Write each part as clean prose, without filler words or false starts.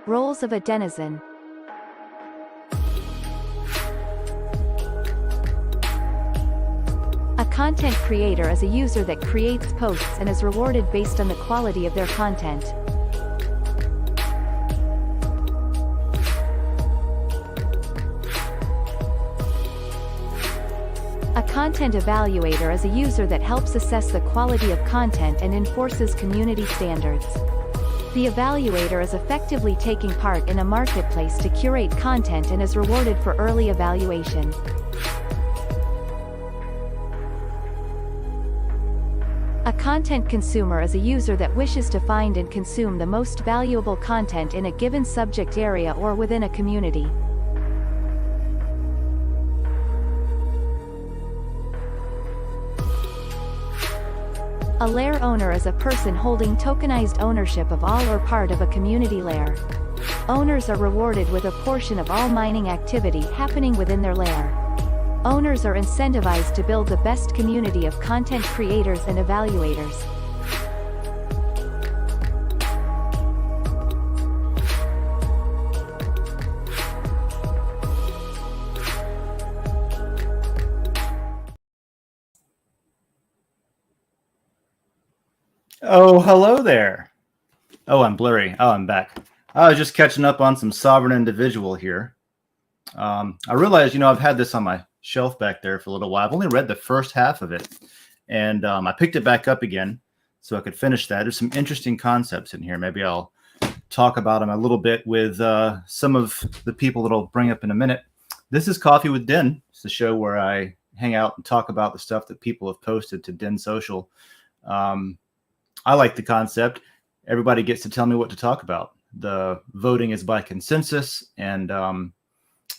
Roles of a denizen. A content creator is a user that creates posts and is rewarded based on the quality of their content. A content evaluator is a user that helps assess the quality of content and enforces community standards. The evaluator is effectively taking part in a marketplace to curate content and is rewarded for early evaluation. A content consumer is a user that wishes to find and consume the most valuable content in a given subject area or within a community. A lair owner is a person holding tokenized ownership of all or part of a community lair. Owners are rewarded with a portion of all mining activity happening within their lair. Owners are incentivized to build the best community of content creators and evaluators. Oh, hello there. Oh, I'm blurry. Oh, I'm back. I was just catching up on some Sovereign Individual here. I realized, I've had this on my shelf back there for a little while. I've only read the first half of it, and I picked it back up again so I could finish that. There's some interesting concepts in here. Maybe I'll talk about them a little bit with some of the people that I'll bring up in a minute. This is Coffee with Den. It's the show where I hang out and talk about the stuff that people have posted to Den.social. I like the concept. Everybody gets to tell me what to talk about. The voting is by consensus, and I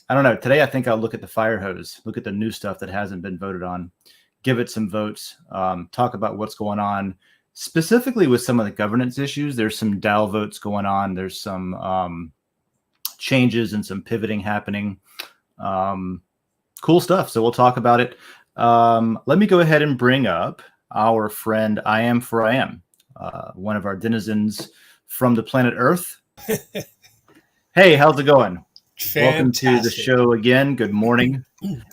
don't know. Today, I think I'll look at the fire hose, look at the new stuff that hasn't been voted on, give it some votes, talk about what's going on, specifically with some of the governance issues. There's some DAO votes going on. There's some changes and some pivoting happening. Cool stuff. So we'll talk about it. Let me go ahead and bring up our friend I Am for I Am, one of our denizens from the planet Earth. Hey, how's it going? Fantastic. Welcome to the show again. Good morning.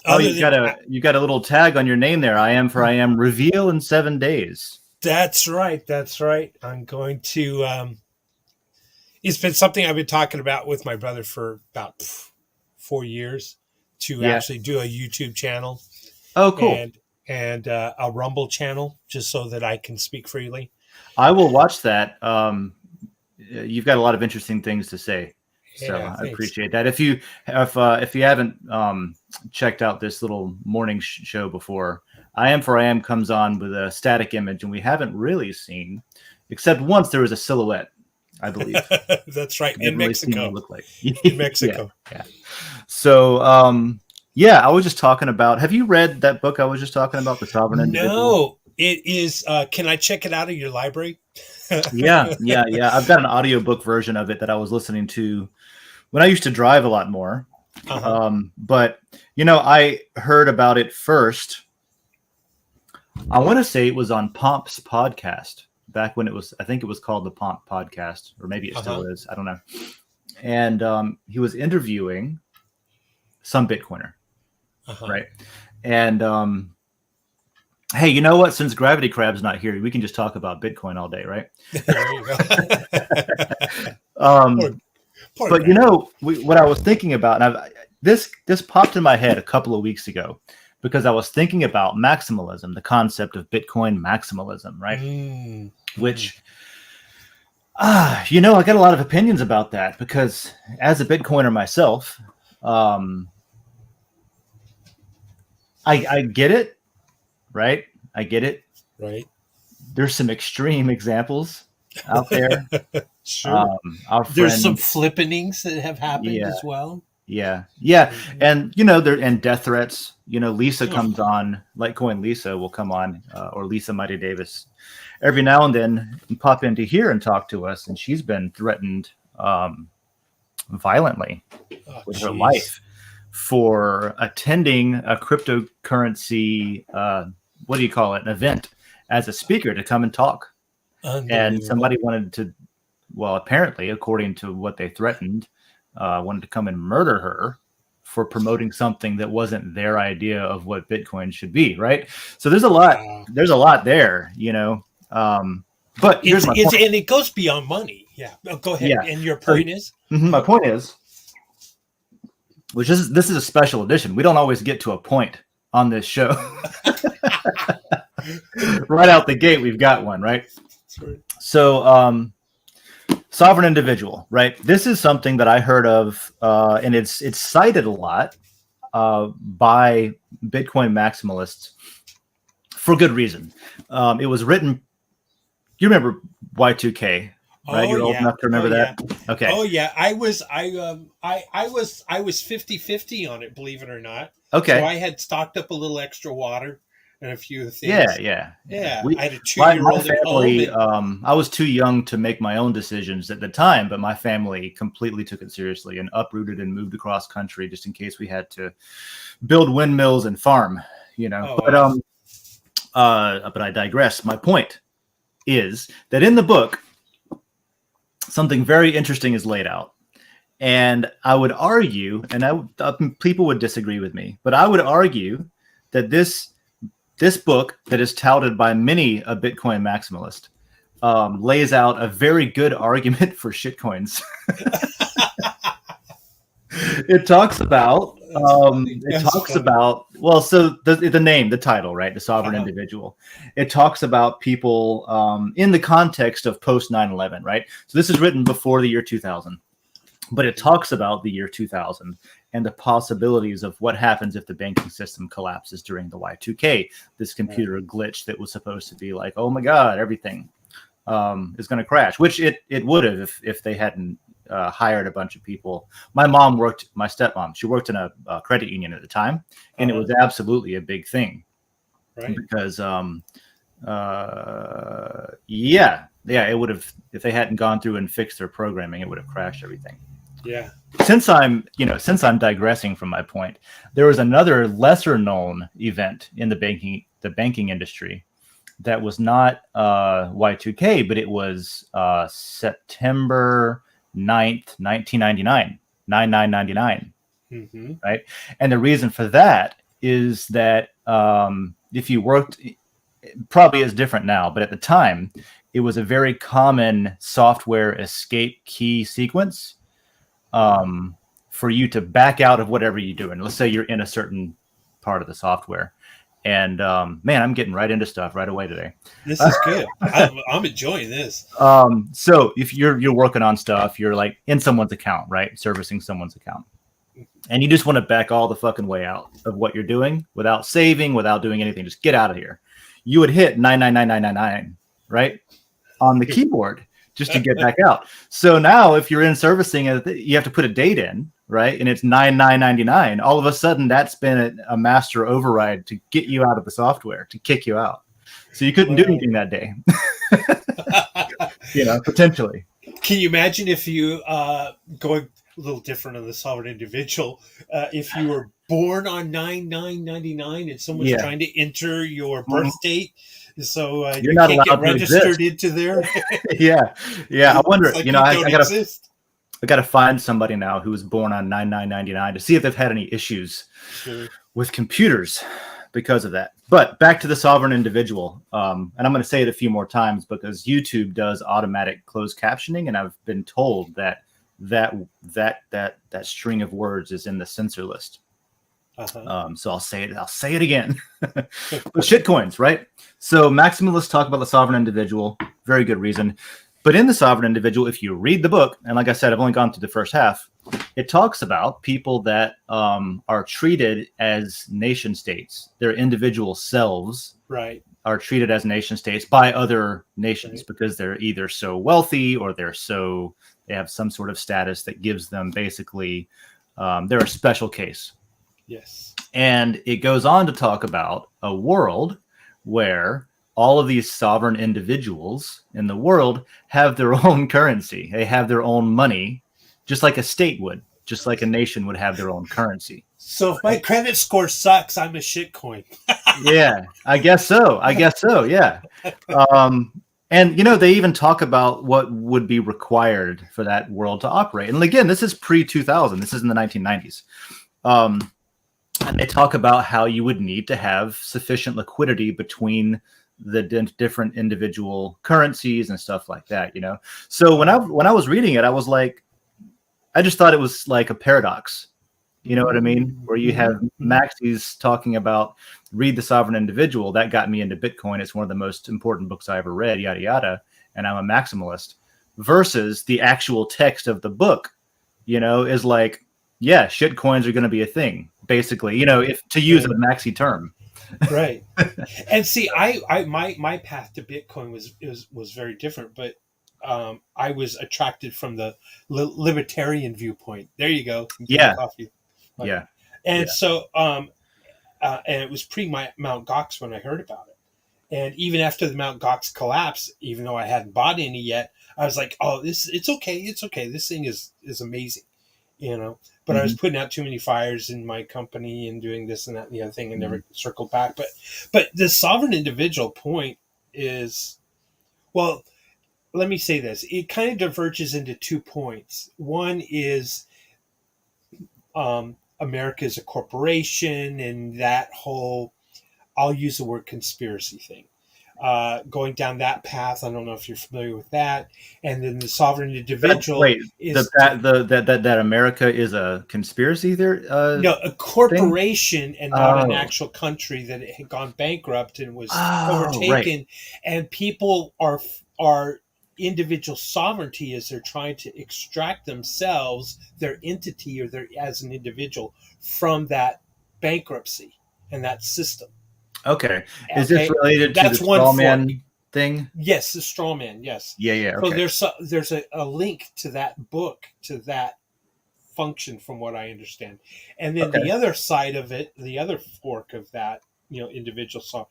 Oh, you got a little tag on your name there. I Am for I Am. Reveal in 7 days. That's right. I'm going to. It's been something I've been talking about with my brother for about 4 years to actually do a YouTube channel. Oh, cool. And a Rumble channel, just so that I can speak freely. I will watch that. You've got a lot of interesting things to say, so Yeah, I appreciate that. If you haven't checked out this little morning show before, I Am for I Am comes on with a static image, and we haven't really seen, except once there was a silhouette, I believe. That's right, in Mexico. Look like. In Mexico. Yeah. So, I was just talking about. Have you read that book I was just talking about, The Sovereign Individual? No, it is. Can I check it out of your library? Yeah. I've got an audiobook version of it that I was listening to when I used to drive a lot more. But I heard about it first. I want to say it was on Pomp's podcast back when I think it was called the Pomp podcast, or maybe it still is. I don't know. And he was interviewing some Bitcoiner, right? And hey, you know what? Since Gravity Crab's not here, we can just talk about Bitcoin all day, right? There you go. But what I was thinking about, and this popped in my head a couple of weeks ago, because I was thinking about maximalism, the concept of Bitcoin maximalism, right? Which, I got a lot of opinions about that, because as a Bitcoiner myself, I get it. Right. I get it. Right. There's some extreme examples out there. Sure. There's some flippenings that have happened as well. Yeah. And, and death threats, Lisa comes on, Litecoin Lisa will come on, or Lisa Mighty Davis every now and then and pop into here and talk to us. And she's been threatened violently with her life for attending a cryptocurrency, what do you call it, an event, as a speaker to come and talk. And somebody wanted to well, apparently, according to what they threatened, wanted to come and murder her for promoting something that wasn't their idea of what Bitcoin should be, right? So there's a lot there, but here's my point. And it goes beyond money. Yeah. Oh, go ahead. Yeah. And your point is? My point is, this is a special edition. We don't always get to a point on this show. Right out the gate, we've got one, right? Right. So, sovereign individual, right? This is something that I heard of, and it's cited a lot by Bitcoin maximalists for good reason. It was written. You remember Y2K, right? You're old enough to remember that. Yeah. Okay. Oh yeah, I was 50-50 on it, believe it or not. Okay. So I had stocked up a little extra water and a few things. Yeah. I had a 2-year-old at family, home. I was too young to make my own decisions at the time, but my family completely took it seriously and uprooted and moved across country just in case we had to build windmills and farm, Oh, but I digress. My point is that in the book, something very interesting is laid out. And I would argue, and people would disagree with me, but I would argue that this book that is touted by many a Bitcoin maximalist lays out a very good argument for shitcoins. It talks about the name, the title, right? The sovereign individual. It talks about people in the context of post 9/11, right? So this is written before the year 2000, but it talks about the year 2000 and the possibilities of what happens if the banking system collapses during the Y2K, this computer glitch that was supposed to be like, oh my God, everything is going to crash, which it would have if they hadn't hired a bunch of people. My stepmom, she worked in a credit union at the time, and it was absolutely a big thing, right? Because it would have, if they hadn't gone through and fixed their programming, it would have crashed everything. Yeah. Since I'm digressing from my point, there was another lesser known event in the banking industry that was not Y2K, but it was September 9th, 1999, 9999, right? And the reason for that is that if you worked, probably is different now, but at the time, it was a very common software escape key sequence for you to back out of whatever you're doing. Let's say you're in a certain part of the software. And man, I'm getting right into stuff right away today. This is good. I'm enjoying this. So if you're working on stuff, you're like in someone's account, right? Servicing someone's account. And you just want to back all the fucking way out of what you're doing without saving, without doing anything. Just get out of here. You would hit 999999, right? On the keyboard just to get back out. So now if you're in servicing, you have to put a date in, right? And it's 9999. All of a sudden, that's been a master override to get you out of the software, to kick you out. So you couldn't do anything that day, potentially. Can you imagine if you, going a little different on the sovereign individual, if you were born on 9999 and someone's trying to enter your birth date, so you're not allowed get registered into there? Yeah. I wonder, like I got to find somebody now who was born on 9999 to see if they've had any issues with computers because of that. But back to the sovereign individual, and I'm going to say it a few more times because YouTube does automatic closed captioning, and I've been told that string of words is in the censor list. So I'll say it again. But shitcoins, right? So maximalists talk about the sovereign individual, very good reason. But in the sovereign individual, if you read the book, and like I said, I've only gone through the first half, it talks about people that are treated as nation states. Their individual selves are treated as nation states by other nations because they're either so wealthy or they have some sort of status that gives them basically, they're a special case. Yes. And it goes on to talk about a world where all of these sovereign individuals in the world have their own currency. They have their own money, just like a state would, just like a nation would have their own currency. So if my credit score sucks, I'm a shitcoin. Yeah, I guess so. Yeah. And they even talk about what would be required for that world to operate. And again, this is pre 2000. This is in the 1990s. And they talk about how you would need to have sufficient liquidity between the different individual currencies and stuff like that. So when I was reading it, I was like, I just thought it was like a paradox. You know what I mean? Where you have Maxis talking about read the sovereign individual. That got me into Bitcoin. It's one of the most important books I ever read, yada, yada. And I'm a maximalist versus the actual text of the book, is like, yeah, shit coins are going to be a thing, basically, if to use a Maxi term. Right. And see, my path to Bitcoin was very different, but I was attracted from the libertarian viewpoint. There you go. Yeah. Coffee. Yeah. And yeah. so, and it was pre Mount Gox when I heard about it. And even after the Mount Gox collapse, even though I hadn't bought any yet, I was like, "Oh, it's okay. It's okay. This thing is amazing," But I was putting out too many fires in my company and doing this and that and the other thing, and never circled back. But the sovereign individual point is, well, let me say this: it kind of diverges into 2 points. One is America is a corporation, and that whole, I'll use the word conspiracy thing. Going down that path, I don't know if you're familiar with that. And then the sovereign individual is that America is a conspiracy there. No, a corporation thing? And not an actual country that it had gone bankrupt and was overtaken. Right. And people are individual sovereignty as they're trying to extract themselves, their entity or their as an individual from that bankruptcy and that system. Okay. Is this related to the straw man thing? Yes, the straw man. Yes. Yeah. Okay. So there's a link to that book, to that function, from what I understand. And then the other side of it, the other fork of that, individual song,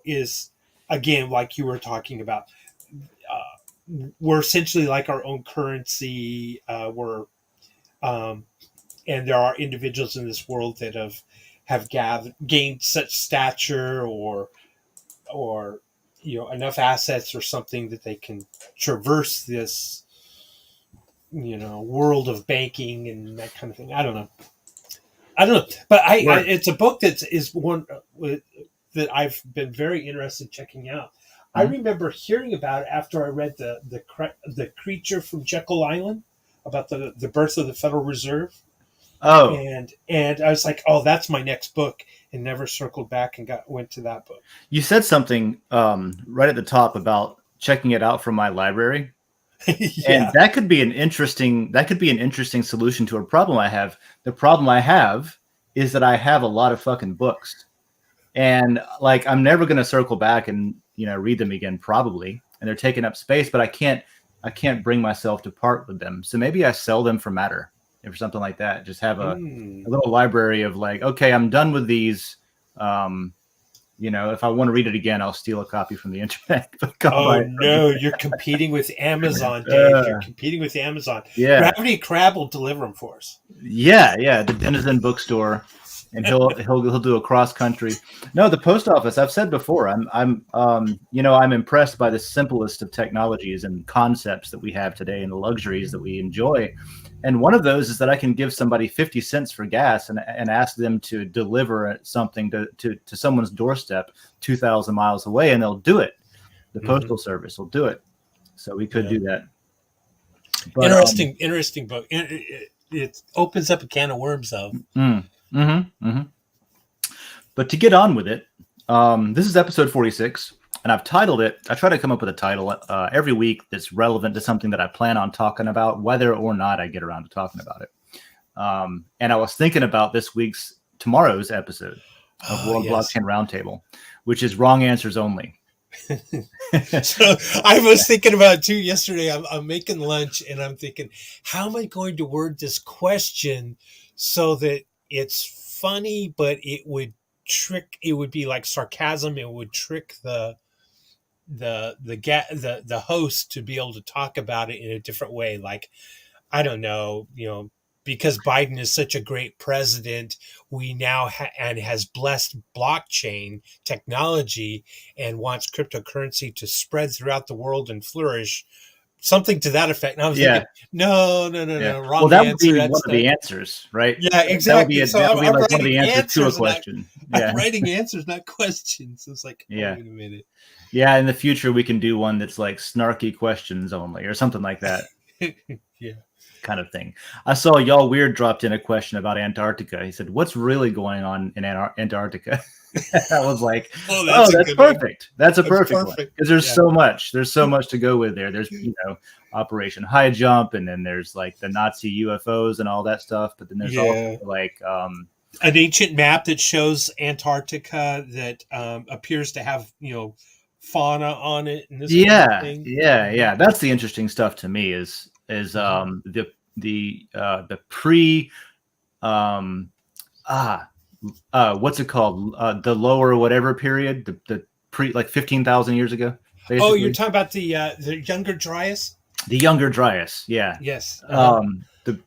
is again, like you were talking about, we're essentially like our own currency. And there are individuals in this world that have gained such stature or enough assets or something that they can traverse this world of banking and that kind of thing. I don't know, but it's a book that is one that I've been very interested in checking out. I remember hearing about it after I read the Creature from Jekyll Island, about the birth of the Federal Reserve. Oh, and I was like, oh, that's my next book, and never circled back and went to that book. You said something right at the top about checking it out from my library. Yeah. And that could be an interesting solution to a problem I have. The problem I have is that I have a lot of fucking books, and like I'm never going to circle back and read them again, probably, and they're taking up space. But I can't bring myself to part with them. So maybe I sell them for matter or something like that. Just have a little library of like, okay, I'm done with these. If I want to read it again, I'll steal a copy from the internet. Oh no, you're competing with Amazon, Dave. You're competing with Amazon. Yeah. Gravity Crab will deliver them for us. Yeah. The Denizen Bookstore, and he'll do a cross country. No, the post office. I've said before, I'm impressed by the simplest of technologies and concepts that we have today and the luxuries that we enjoy. And one of those is that I can give somebody 50 cents for gas and ask them to deliver something to someone's doorstep 2,000 miles away, and they'll do it. The Postal Service will do it. So we could do that. But, interesting book. It opens up a can of worms, though. But to get on with it, this is episode 46. And I've titled it, I try to come up with a title every week that's relevant to something that I plan on talking about, whether or not I get around to talking about it. And I was thinking about tomorrow's episode of World Blockchain Roundtable, which is wrong answers only. So I was thinking about it too yesterday. I'm making lunch and I'm thinking, how am I going to word this question so that it's funny, but it would be like sarcasm. It would trick the host to be able to talk about it in a different way. Like, I don't know, because Biden is such a great president, we now and has blessed blockchain technology and wants cryptocurrency to spread throughout the world and flourish. Something to that effect. And I was Yeah. thinking, no, Yeah. Well, wrong that would answer. be one That's of not. the answers, right? Yeah, That would be exactly. So that would be I'm like one of writing the answers to a answers, and question. I'm Yeah. writing answers, not questions. It's like, oh, Yeah. wait a minute. Yeah. In the future, we can do one that's like snarky questions only or something like that Yeah. kind of thing. I saw Y'all Weird dropped in a question about Antarctica. He said, "What's really going on in Antarctica?" I was like, Oh, "Oh, that's a that's good one. perfect. That's a That's perfect one perfect. because there's Yeah. so much. There's so much to go with there. There's Operation High Jump, and then there's like the Nazi UFOs and all that stuff. But then there's also like an ancient map that shows Antarctica that appears to have fauna on it and this kind of thing. yeah. That's the interesting stuff to me is the pre what's it called, the lower whatever period, the pre like 15,000 years ago, basically. Oh, you're talking about the Younger Dryas? The Younger Dryas, yeah. Yes. The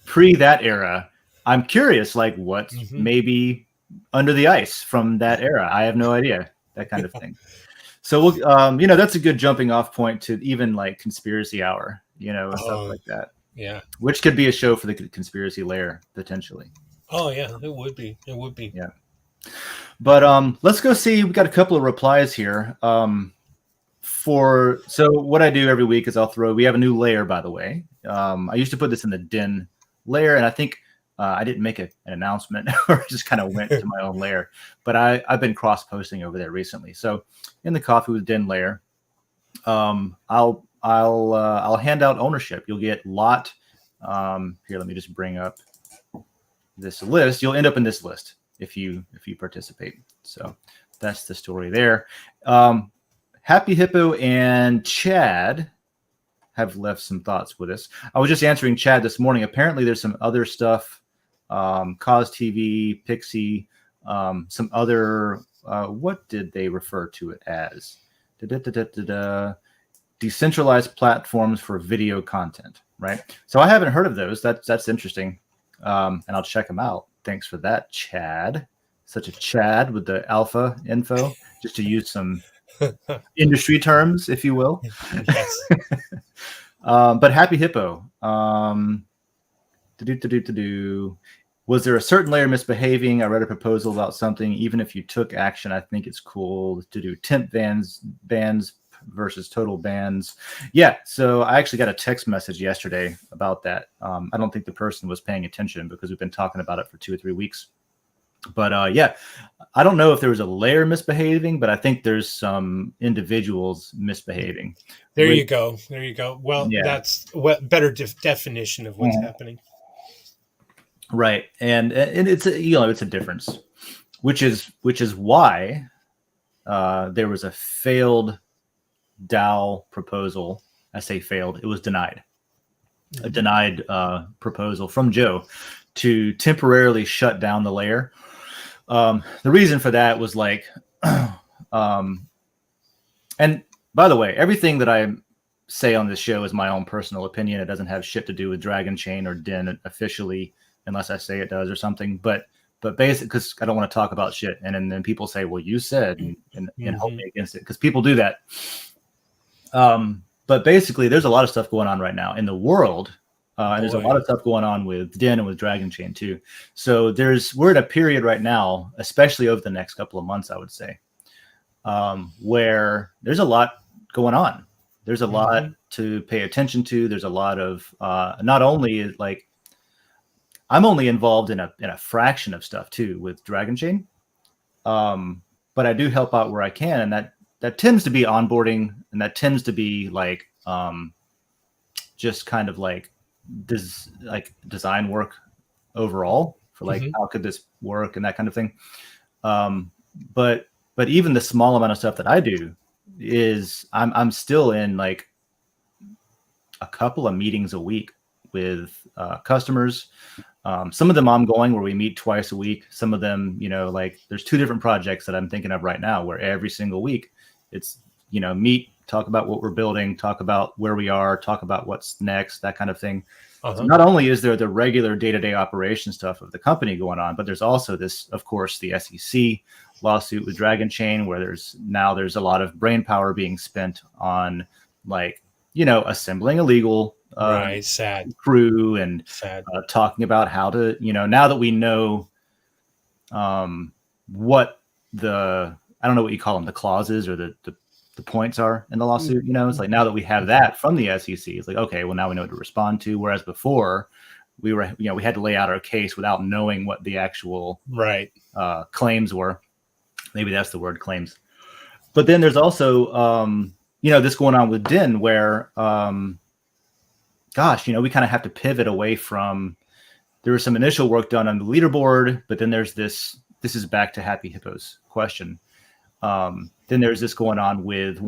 pre that era. I'm curious, like what maybe under the ice from that era. I have no idea, that kind of thing. So we'll, that's a good jumping off point to even like Conspiracy Hour, and stuff like that. Yeah. Which could be a show for the Conspiracy Lair potentially. Oh yeah, it would be. It would be. Yeah. But let's go see. We got a couple of replies here. So what I do every week is we have a new layer, by the way. I used to put this in the Den layer, and I think I didn't make an announcement or just kind of went to my own layer. But I've been cross posting over there recently. So in the Coffee with Den layer, I'll hand out ownership. You'll get lot. Here, let me just bring up this list. You'll end up in this list if you participate. So that's the story there. Happy Hippo and Chad have left some thoughts with us. I was just answering Chad this morning. Apparently there's some other stuff, Cause TV, Pixie, some other, what did they refer to it as? Decentralized platforms for video content, right? So I haven't heard of those. That's interesting. And I'll check them out. Thanks for that, Chad. Such a Chad with the alpha info, just to use some industry terms, if you will. Yes. But Happy Hippo. Was there a certain layer misbehaving? I read a proposal about something. Even if you took action, I think it's cool to do temp bans versus total bans. Yeah, so I actually got a text message yesterday about that. I don't think the person was paying attention because we've been talking about it for 2 or 3 weeks. But yeah, I don't know if there was a layer misbehaving, but I think there's some individuals misbehaving. There you go. Well, Yeah. that's better definition of what's happening. Right, and it's it's a difference, which is why there was a failed DAO proposal. I say failed; it was denied. A denied proposal from Joe to temporarily shut down the layer. The reason for that was like, and by the way, everything that I say on this show is my own personal opinion. It doesn't have shit to do with Dragon Chain or Den officially, unless I say it does or something. But basically, because I don't want to talk about shit, and then people say, "Well, you said," and hold me against it, because people do that. But basically, there's a lot of stuff going on right now in the world. And there's a lot of stuff going on with Den and with Dragon Chain too. So we're in a period right now, especially over the next couple of months, I would say, where there's a lot going on. There's a lot to pay attention to. There's a lot of not only like I'm only involved in a fraction of stuff too with Dragon Chain, but I do help out where I can, and that tends to be onboarding, and that tends to be like just kind of like design work overall for like how could this work and that kind of thing. But even the small amount of stuff that I do is I'm still in like a couple of meetings a week with customers. Some of them ongoing where we meet twice a week. Some of them, like there's 2 different projects that I'm thinking of right now where every single week it's, meet, talk about what we're building, talk about where we are, talk about what's next, that kind of thing. So not only is there the regular day-to-day operation stuff of the company going on, but there's also this, of course, the SEC lawsuit with Dragon Chain, where there's a lot of brain power being spent on, like, assembling a legal sad crew and talking about how to, now that we know what I don't know what you call them, the clauses or the points are in the lawsuit. It's like, now that we have that from the SEC, it's like, okay, well, now we know what to respond to. Whereas before, we had to lay out our case without knowing what the actual claims were. Maybe that's the word, claims. But then there's also this going on with Den, where we kind of have to pivot away from. There was some initial work done on the leaderboard, but then there's this is back to Happy Hippo's question. Then there's this going on with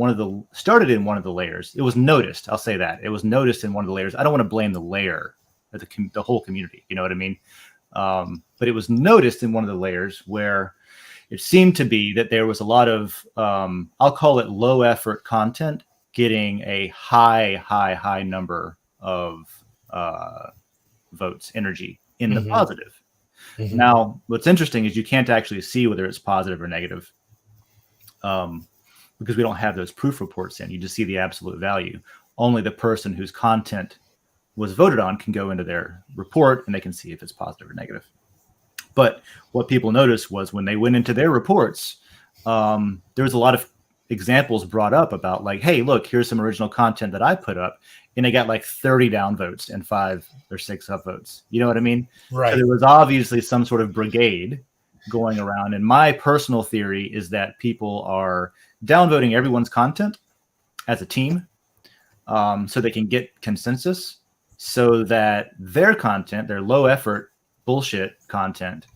started in one of the layers. It was noticed. I'll say that it was noticed in one of the layers. I don't want to blame the layer, the whole community. You know what I mean? But it was noticed in one of the layers where it seemed to be that there was a lot of, I'll call it low effort content getting a high number of votes, energy in the positive. Now, what's interesting is you can't actually see whether it's positive or negative, because we don't have those proof reports in. You just see the absolute value. Only the person whose content was voted on can go into their report and they can see if it's positive or negative. But what people noticed was when they went into their reports, there was a lot of examples brought up about, like, hey, look, here's some original content that I put up, and they got like 30 downvotes and 5 or 6 upvotes. You know what I mean? Right. So there was obviously some sort of brigade going around. And my personal theory is that people are downvoting everyone's content as a team, so they can get consensus, so that their content, their low effort bullshit content,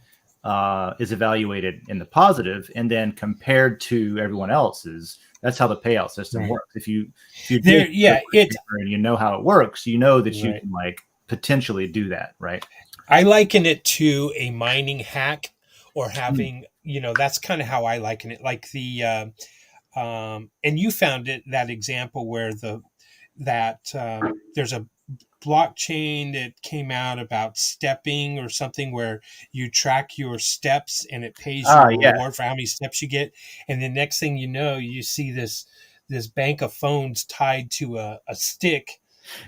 is evaluated in the positive, and then compared to everyone else's. That's how the payout system works. If you and you know how it works, you know that you can, like, potentially do that, right? I liken it to a mining hack, or having, that's kind of how I liken it. Like the, and you found that example where there's a blockchain that came out about stepping or something, where you track your steps and it pays you a reward for how many steps you get. And the next thing you know, you see this bank of phones tied to a stick.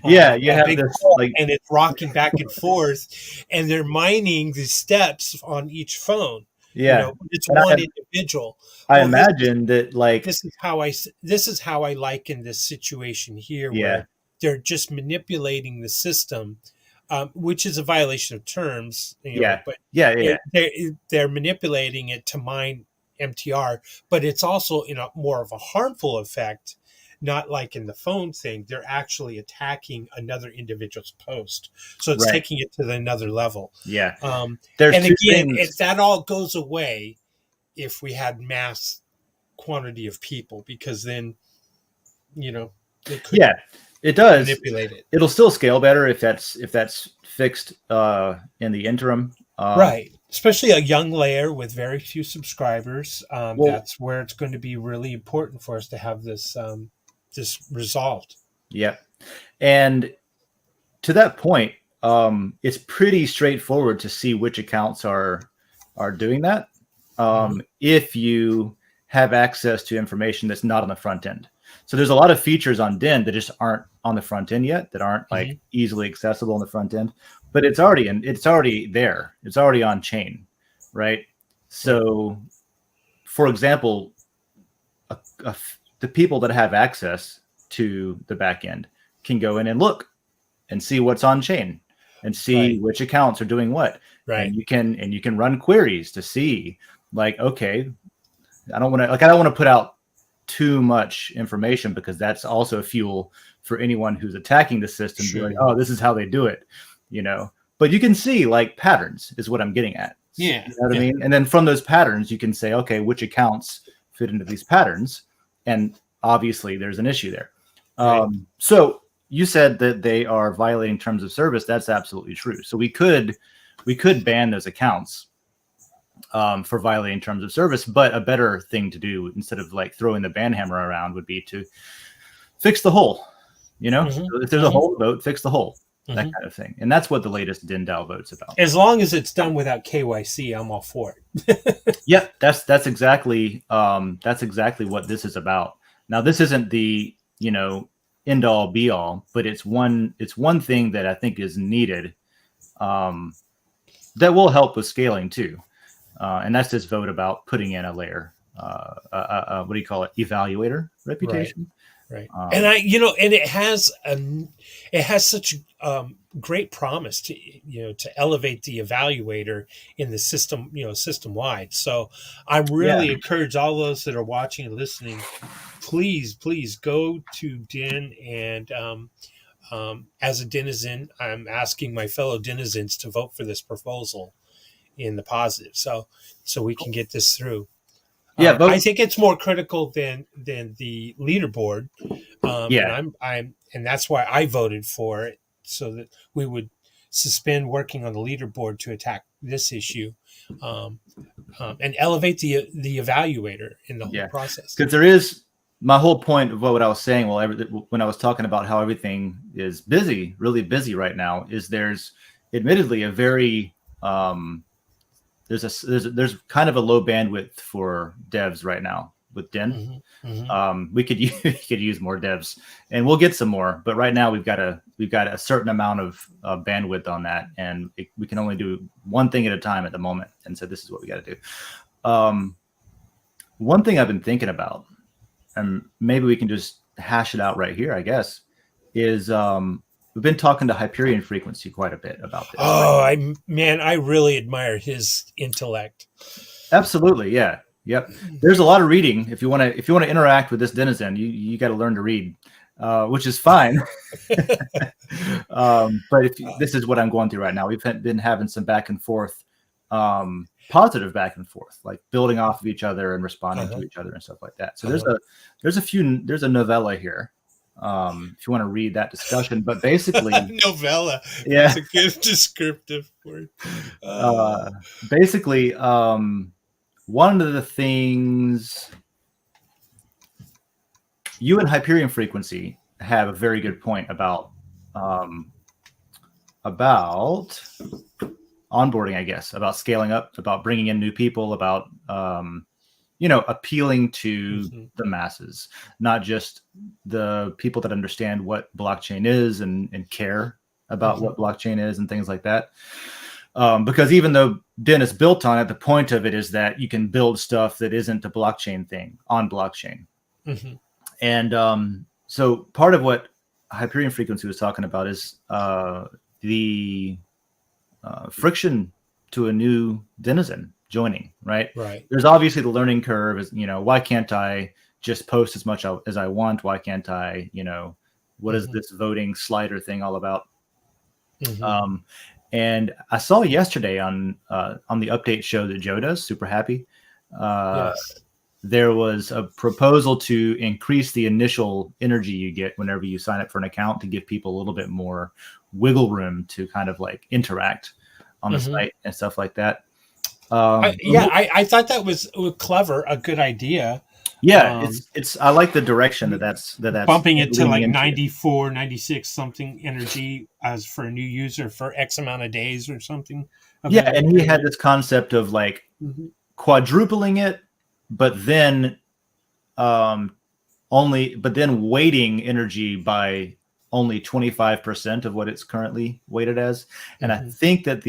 You have this, like, and it's rocking back and forth, and they're mining the steps on each phone. It's one individual. I imagine that, like, this is how I liken this situation here, where they're just manipulating the system, which is a violation of terms. They're manipulating it to mine MTR, but it's also in a more of a harmful effect. Not like in the phone thing, they're actually attacking another individual's post. So it's taking it to another level. Yeah. And again, that all goes away if we had mass quantity of people, because then, they could it does manipulate it. It'll still scale better if that's fixed in the interim. Right. Especially a young layer with very few subscribers. That's where it's going to be really important for us to have this resolved. Yeah. And to that point, it's pretty straightforward to see which accounts are doing that. If you have access to information that's not on the front end. So there's a lot of features on Den that just aren't on the front end yet, that aren't like easily accessible on the front end, but it's already there. It's already on chain, right? So, for example, the people that have access to the back end can go in and look and see what's on chain and see which accounts are doing what. Right. And you can run queries to see, like, okay, I don't want to put out too much information, because that's also fuel for anyone who's attacking the system. Sure. Like, oh, this is how they do it, but you can see, like, patterns is what I'm getting at. Yeah. You know what I mean? And then from those patterns, you can say, okay, which accounts fit into these patterns? And obviously there's an issue there. So you said that they are violating terms of service. That's absolutely true. So we could ban those accounts for violating terms of service, but a better thing to do, instead of like throwing the ban hammer around, would be to fix the hole. So if there's a hole, vote, fix the hole. that kind of thing. And that's what the latest Den.DAO vote's about. As long as it's done without KYC, I'm all for it. Yeah, that's exactly what this is about. Now, this isn't the end all be all, but it's one thing that I think is needed, that will help with scaling too. And that's this vote about putting in a layer. What do you call it? Evaluator reputation. Right. And it has such great promise to elevate the evaluator in the system, system wide. So I'm really encourage all those that are watching and listening, please go to Den, and as a denizen, I'm asking my fellow denizens to vote for this proposal in the positive, so we can get this through. Yeah, I think it's more critical than the leaderboard. And that's why I voted for it, so that we would suspend working on the leaderboard to attack this issue, and elevate the evaluator in the whole process. Because there is my whole point of what I was saying. Well, when I was talking about how everything is busy, really busy right now, is there's admittedly a very there's kind of a low bandwidth for devs right now with Den. We could use more devs, and we'll get some more. But right now we've got a certain amount of bandwidth on that, and we can only do one thing at a time at the moment. And so this is what we got to do. One thing I've been thinking about, and maybe we can just hash it out right here, I guess, is we've been talking to Hyperion Frequency quite a bit about this. Oh, I really admire his intellect. Absolutely, yeah. Yep. There's a lot of reading. If you want to interact with this denizen, you got to learn to read, which is fine. But this is what I'm going through right now. We've been having some back and forth, positive back and forth, like building off of each other and responding to each other and stuff like that. So there's a novella here. If you want to read that discussion, but basically novella, yeah, it's a good descriptive word. Basically, one of the things you and Hyperion Frequency have a very good point about onboarding, I guess, about scaling up, about bringing in new people, about appealing to the masses, not just the people that understand what blockchain is and care about what blockchain is and things like that. Because even though Den is built on it, the point of it is that you can build stuff that isn't a blockchain thing on blockchain. And so part of what Hyperion Frequency was talking about is the friction to a new denizen joining, right? There's obviously the learning curve is, why can't I just post as much as I want? Why can't I, what is this voting slider thing all about? And I saw yesterday on the update show that Joe does, Super Happy, there was a proposal to increase the initial energy you get whenever you sign up for an account, to give people a little bit more wiggle room to kind of like interact on the site and stuff like that. I thought that was clever, a good idea. Yeah, it's I like the direction that's bumping it to like 94, 96 something energy as for a new user for X amount of days or something. Yeah, and he had this concept of like quadrupling it, but then weighting energy by only 25% of what it's currently weighted as. And I think that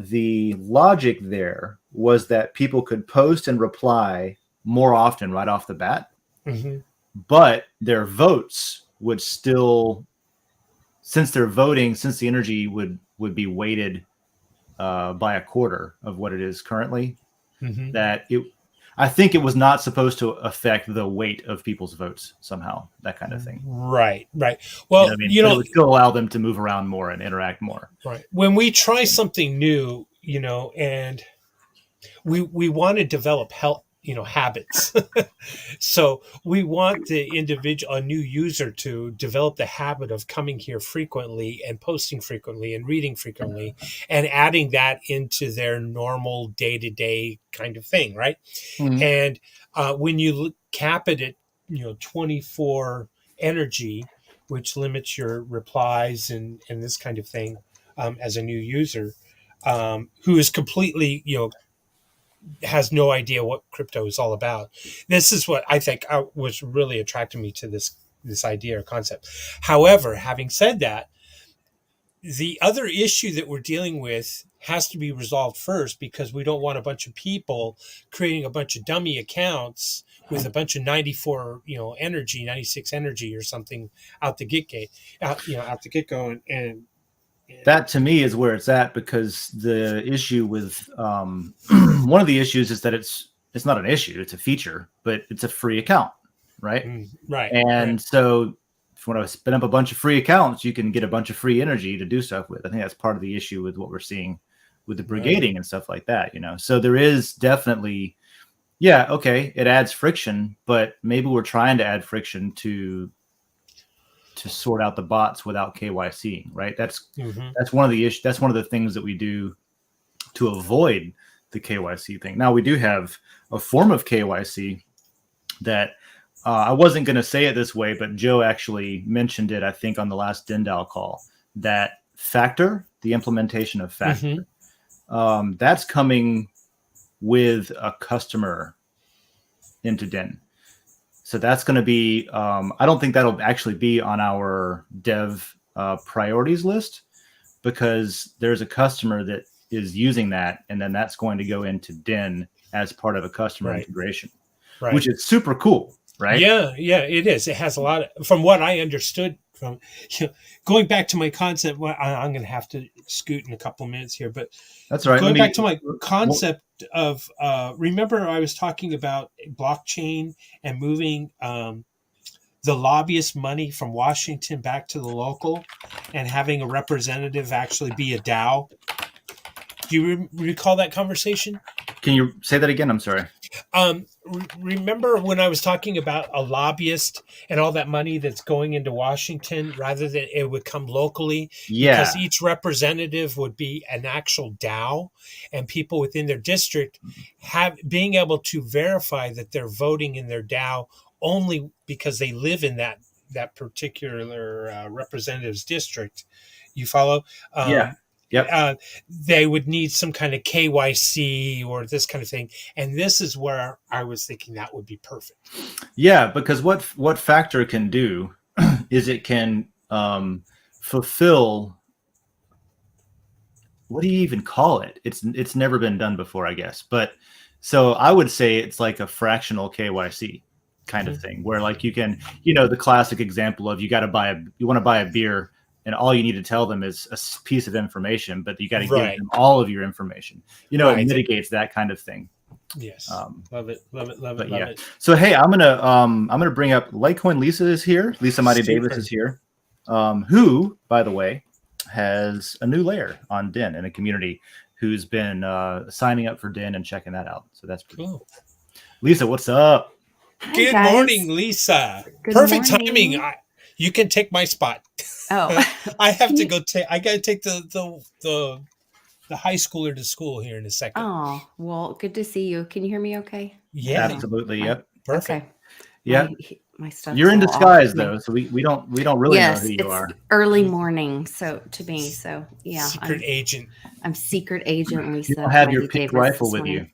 the logic there was that people could post and reply more often right off the bat, but their votes would still, since they're voting, since the energy would be weighted by a quarter of what it is currently, I think it was not supposed to affect the weight of people's votes somehow, that kind of thing. Right. Well, it would still allow them to move around more and interact more. Right. When we try something new, and we want to develop habits. So we want the individual, a new user, to develop the habit of coming here frequently and posting frequently and reading frequently and adding that into their normal day-to-day kind of thing. Right. And when you cap it at, 24 energy, which limits your replies and this kind of thing, as a new user, who is completely, has no idea what crypto is all about. This is what I think was really attracting me to this idea or concept. However, having said that, the other issue that we're dealing with has to be resolved first, because we don't want a bunch of people creating a bunch of dummy accounts with a bunch of 94 energy, 96 energy or something out the get go, and That to me is where it's at, because the issue with one of the issues is that it's not an issue, it's a feature, but it's a free account, right? Right. And so if you want to spin up a bunch of free accounts, you can get a bunch of free energy to do stuff with. I think that's part of the issue with what we're seeing with the brigading and stuff like that, So there is definitely, okay, it adds friction, but maybe we're trying to add friction to sort out the bots without KYC, right? That's one of the issues. That's one of the things that we do to avoid the KYC thing. Now we do have a form of KYC that I wasn't going to say it this way, but Joe actually mentioned it, I think, on the last Den.social call, that Factor, the implementation of Factor, that's coming with a customer into Den. So that's going to be, I don't think that'll actually be on our dev priorities list, because there's a customer that is using that, and then that's going to go into Den as part of a customer integration, which is super cool, right? Yeah, it is. It has a lot of, from what I understood from, going back to my concept, I'm going to have to scoot in a couple minutes here, but that's right. Going back to my concept of, remember I was talking about blockchain and moving the lobbyist money from Washington back to the local, and having a representative actually be a DAO. Do you recall that conversation? Can you say that again? I'm sorry. Remember when I was talking about a lobbyist and all that money that's going into Washington rather than it would come locally? Yeah. Because each representative would be an actual DAO, and people within their district being able to verify that they're voting in their DAO only because they live in that particular representative's district. You follow? Yeah. Yep. They would need some kind of KYC or this kind of thing. And this is where I was thinking that would be perfect. Yeah, because what Factor can do is it can fulfill, what do you even call it? It's never been done before, I guess. But so I would say it's like a fractional KYC kind of thing, where like you can, the classic example of you want to buy a beer, and all you need to tell them is a piece of information, but you got to give them all of your information. It mitigates that kind of thing. Yes, love it. So hey, I'm gonna bring up Litecoin. Lisa is here. Lisa Mighty Davis is here, who, by the way, has a new layer on Den in a community, who's been signing up for Den and checking that out. So that's pretty cool. Lisa, what's up? Good morning, Lisa. Perfect timing. You can take my spot. Oh, I have to go I got to take the high schooler to school here in a second. Oh, well, good to see you. Can you hear me okay? Yeah, absolutely. Yep. Perfect. Okay. Yeah. My stuff. You're in disguise though, so we don't really know who you are. Early morning, so to me, so yeah. Secret agent. I'm secret agent Lisa. You don't have your picked rifle with you.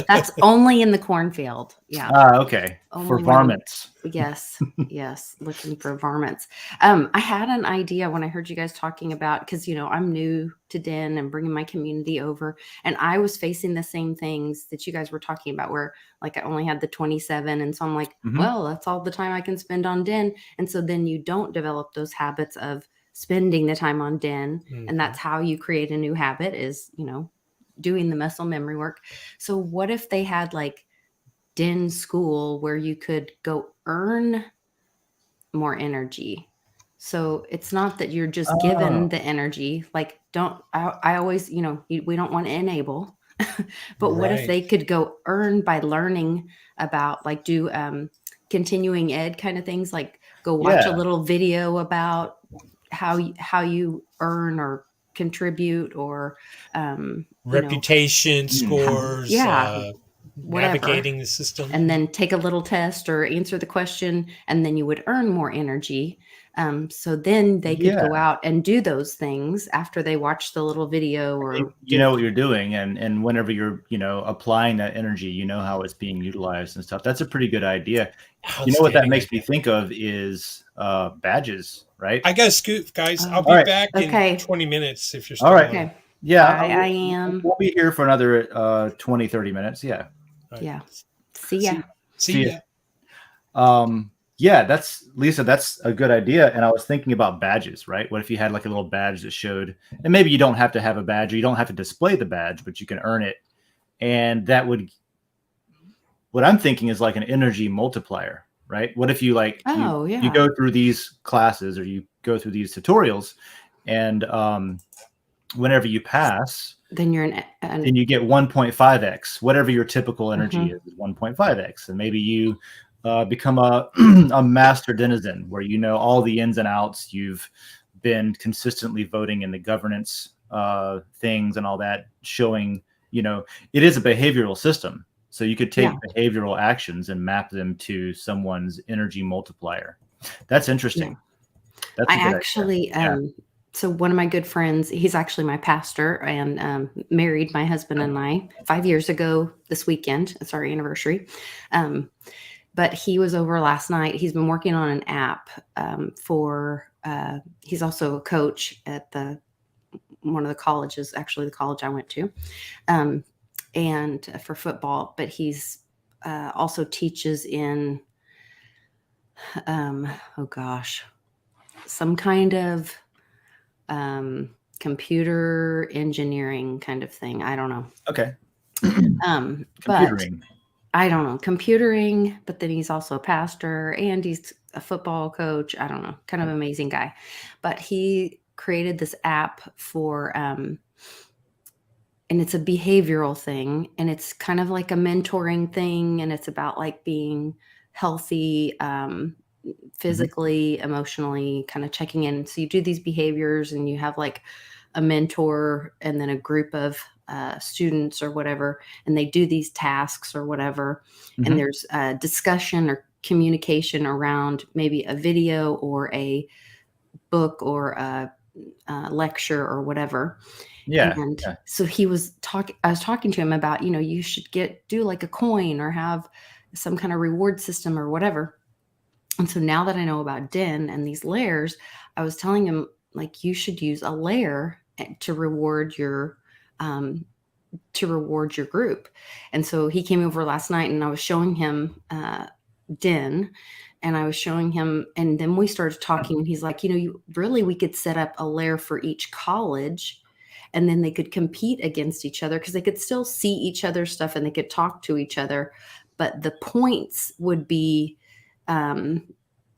That's only in the cornfield. Yeah. Okay. Only for varmints. Yes. Looking for varmints. I had an idea when I heard you guys talking about, because, I'm new to Den and bringing my community over, and I was facing the same things that you guys were talking about, where like I only had the 27. And so I'm like, well, that's all the time I can spend on Den. And so then you don't develop those habits of spending the time on Den. And that's how you create a new habit is, doing the muscle memory work. So what if they had like Den school where you could go earn more energy? So it's not that you're just given the energy. Like I always, we don't want to enable, but what if they could go earn by learning about, like, do continuing ed kind of things, like go watch a little video about how you earn or contribute, or reputation scores, whatever, navigating the system. and then take a little test or answer the question, and then you would earn more energy. So then they could go out and do those things after they watch the little video or you know what you're doing, and whenever you're applying that energy, you know how it's being utilized and stuff. That's a pretty good idea. You know what that makes me think of is badges, right? I got to scoot, guys. I'll be back in 20 minutes if you're still all right. Okay. Yeah, I am. We'll be here for another 20, 30 minutes. Yeah. Right. Yeah. See ya. See ya. Yeah, that's Lisa. That's a good idea. And I was thinking about badges, right? What if you had like a little badge that showed, and maybe you don't have to have a badge or you don't have to display the badge, but you can earn it. And that would, what I'm thinking is like an energy multiplier, right? What if you you go through these classes or you go through these tutorials and whenever you pass, then you're then you get 1.5x, whatever your typical energy is 1.5x. And maybe you become a master denizen where you know all the ins and outs. You've been consistently voting in the governance things and all that, showing, it is a behavioral system. So you could take behavioral actions and map them to someone's energy multiplier. That's interesting. Yeah. I actually, so one of my good friends, he's actually my pastor and married my husband and I 5 years ago this weekend. It's our anniversary. But he was over last night. He's been working on an app he's also a coach at one of the colleges, actually the college I went to, and for football. But he's also teaches in, some kind of computer engineering kind of thing. I don't know. Okay. Computering. But I don't know, computering, but then he's also a pastor and he's a football coach. I don't know, kind of amazing guy. But he created this app for, and it's a behavioral thing, and it's kind of like a mentoring thing, and it's about like being healthy, physically, emotionally, kind of checking in. So you do these behaviors and you have like a mentor and then a group of students or whatever, and they do these tasks or whatever. And there's a discussion or communication around maybe a video or a book or a lecture or whatever. So I was talking to him about, you should do like a coin or have some kind of reward system or whatever. And so now that I know about Den and these layers, I was telling him, like, you should use a layer to reward your group. And so he came over last night and I was showing him Den, and I was showing him, and then we started talking, and he's like, we could set up a layer for each college, and then they could compete against each other because they could still see each other's stuff and they could talk to each other. But the points would be,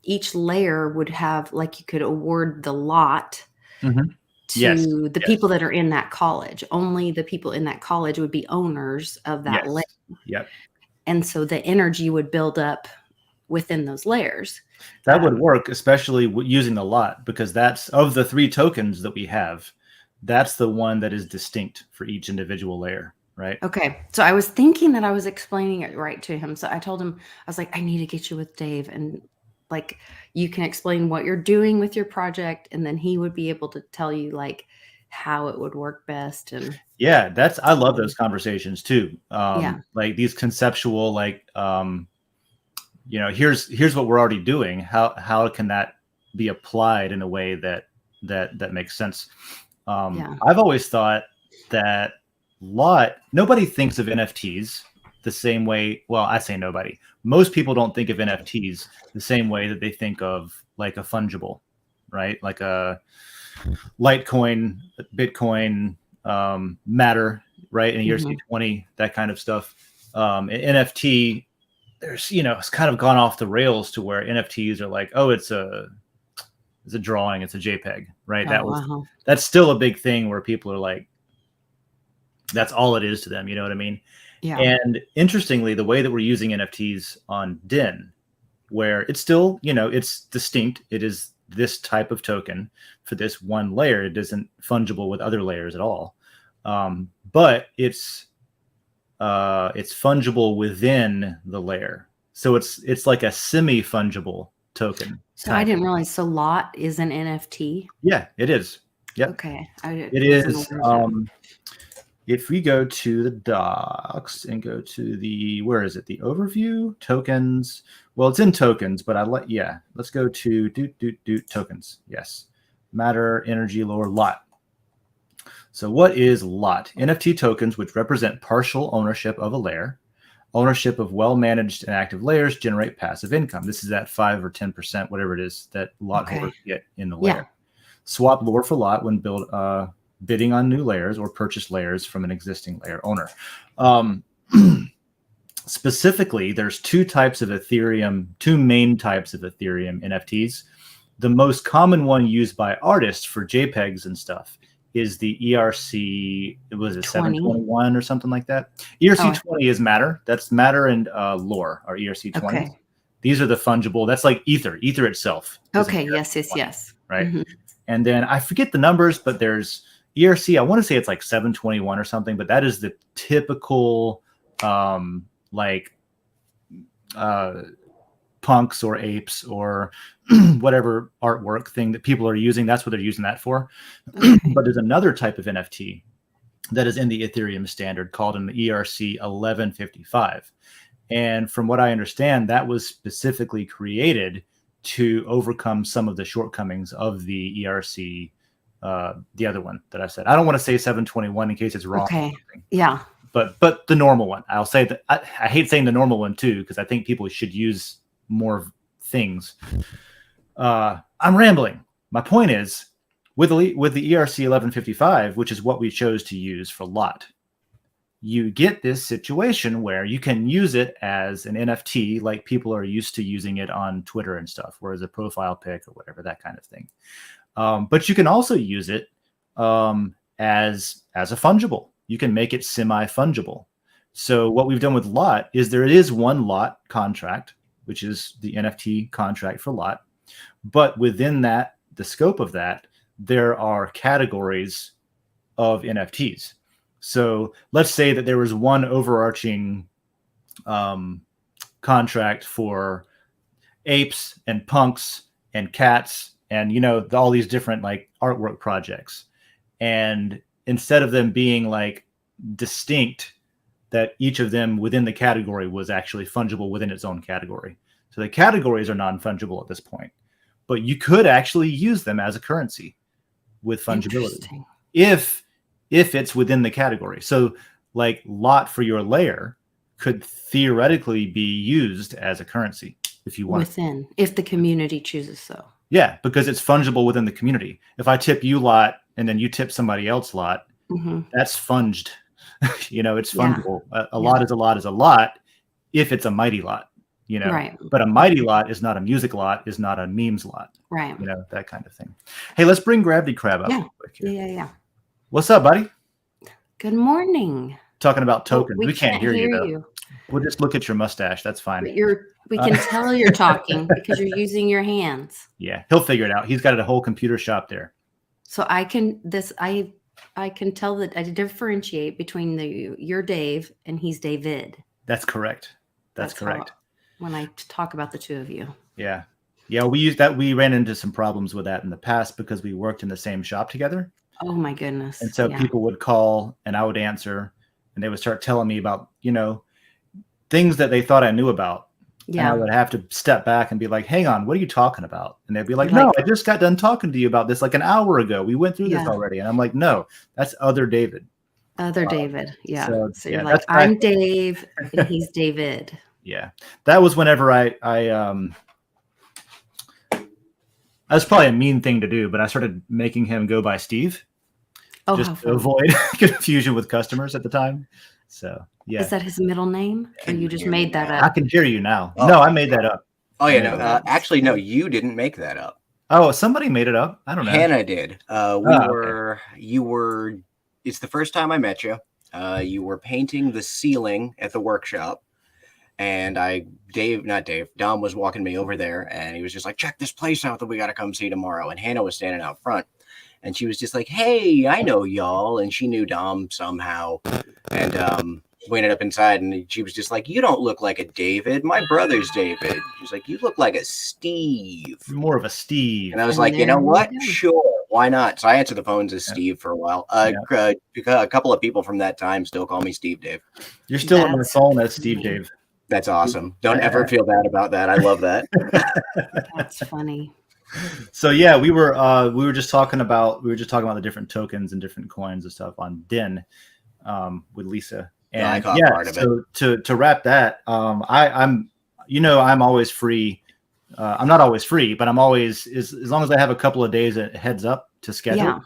each layer would have, like, you could award the lot to the people that are in that college. Only the people in that college would be owners of that layer. Yep. And so the energy would build up within those layers. That would work, especially using the lot, because that's, of the 3 tokens that we have, that's the one that is distinct for each individual layer, right? Okay. So I was thinking that I was explaining it right to him. So I told him, I was like, I need to get you with Dave, and like, you can explain what you're doing with your project, and then he would be able to tell you like how it would work best. And I love those conversations too. Like these conceptual, like, here's what we're already doing. How can that be applied in a way that makes sense? I've always thought that nobody thinks of NFTs the same way. Well, I say nobody. Most people don't think of NFTs the same way that they think of like a fungible, right? Like a Litecoin, Bitcoin, Matter, right? In ERC20, that kind of stuff. NFT, there's, it's kind of gone off the rails to where NFTs are like, oh, it's a drawing, it's a JPEG, right? That's still a big thing where people are like, that's all it is to them. You know what I mean? Yeah. And interestingly, the way that we're using NFTs on Den, where it's still, it's distinct. It is this type of token for this one layer. It isn't fungible with other layers at all. But it's it's fungible within the layer. So it's like a semi-fungible token. So I didn't realize. So lot is an NFT. Yeah, it is. Yep. Okay. It is. If we go to the docs and go to the, where is it? The overview tokens. Well, it's in tokens, but let's go to tokens. Yes. Matter, energy, lower, lot. So what is lot? NFT tokens, which represent partial ownership of a layer. Ownership of well-managed and active layers generate passive income. This is at 5 or 10%, whatever it is that lot holders get in the layer. Swap lore for lot when bidding on new layers or purchase layers from an existing layer owner. Specifically, there's two main types of Ethereum NFTs. The most common one used by artists for JPEGs and stuff is the ERC, was it 721 or something like that? ERC20 is Matter. That's Matter and Lore are ERC20. Okay. These are the fungible. That's like Ether itself. Okay, yes. Right. Mm-hmm. And then I forget the numbers, but there's ERC, I want to say it's like 721 or something, but that is the typical punks or apes or whatever artwork thing that people are using. That's what they're using that for. Okay. But there's another type of NFT that is in the Ethereum standard called an ERC 1155. And from what I understand, that was specifically created to overcome some of the shortcomings of the ERC, the other one that I said. I don't want to say 721 in case it's wrong. Okay. Yeah. But the normal one. I'll say that I hate saying the normal one too, because I think people should use more things. I'm rambling. My point is, with the ERC 1155, which is what we chose to use for lot, you get this situation where you can use it as an NFT, like people are used to using it on Twitter and stuff, whereas a profile pic or whatever, that kind of thing. But you can also use it as a fungible. You can make it semi-fungible. So what we've done with lot is there is one lot contract, which is the NFT contract for lot. But within that, the scope of that, there are categories of NFTs. So let's say that there was one overarching contract for apes and punks and cats and, you know, all these different like artwork projects. And instead of them being like distinct, that each of them within the category was actually fungible within its own category. So the categories are non-fungible at this point, but you could actually use them as a currency with fungibility if it's within the category. So like lot for your layer could theoretically be used as a currency if you want. Within, if the community chooses so. Yeah, because it's fungible within the community. If I tip you lot and then you tip somebody else lot, that's funged. You know, it's fungible. A lot is a lot is a lot if it's a mighty lot, you know. Right. But a mighty lot is not a music lot, is not a memes lot. Right. You know, that kind of thing. Hey, let's bring Gravity Crab up. Yeah. Yeah. What's up, buddy? Good morning. Talking about tokens. We can't hear you, though. We'll just look at your mustache. That's fine. But we can tell you're talking because you're using your hands. Yeah, he'll figure it out. He's got a whole computer shop there. So I can tell that I differentiate between you're Dave and he's David. That's correct. That's correct. When I talk about the two of you. Yeah. Yeah, we ran into some problems with that in the past because we worked in the same shop together. Oh my goodness. And so people would call and I would answer and they would start telling me about, you know, things that they thought I knew about. Yeah. And I would have to step back and be like, hang on, what are you talking about? And they'd be like, no, I just got done talking to you about this like an hour ago. We went through this already. And I'm like, no, that's other David. Other David. Yeah. So you're like, I'm Dave and he's David. Yeah. That was whenever that's probably a mean thing to do, but I started making him go by Steve. Oh, just to avoid confusion with customers at the time. So, yeah. Is that his middle name? Or you just made that up? I can hear you now. Oh. No, I made that up. Oh, yeah. No, actually, no, you didn't make that up. Oh, somebody made it up. I don't know. Hannah did. You were, it's the first time I met you. You were painting the ceiling at the workshop. And Dom was walking me over there and he was just like, check this place out that we got to come see tomorrow. And Hannah was standing out front and she was just like, hey, I know y'all. And she knew Dom somehow. And we ended up inside, and she was just like, "You don't look like a David. My brother's David." She's like, "You look like a Steve." You're more of a Steve. And I was And like, "You know there you what? go. Sure, why not?" So I answered the phones as Yeah. Steve for a while. Yeah. A couple of people from that time still call me Steve Dave. You're still on my That's phone as Steve funny. Dave. That's awesome. Don't ever feel bad about that. I love that. That's funny. So yeah, we were just talking about the different tokens and different coins and stuff on Den with Lisa. And I caught part of it. To wrap that, I'm always free. I'm not always free, but I'm always as long as I have a couple of days heads up to schedule. Yeah.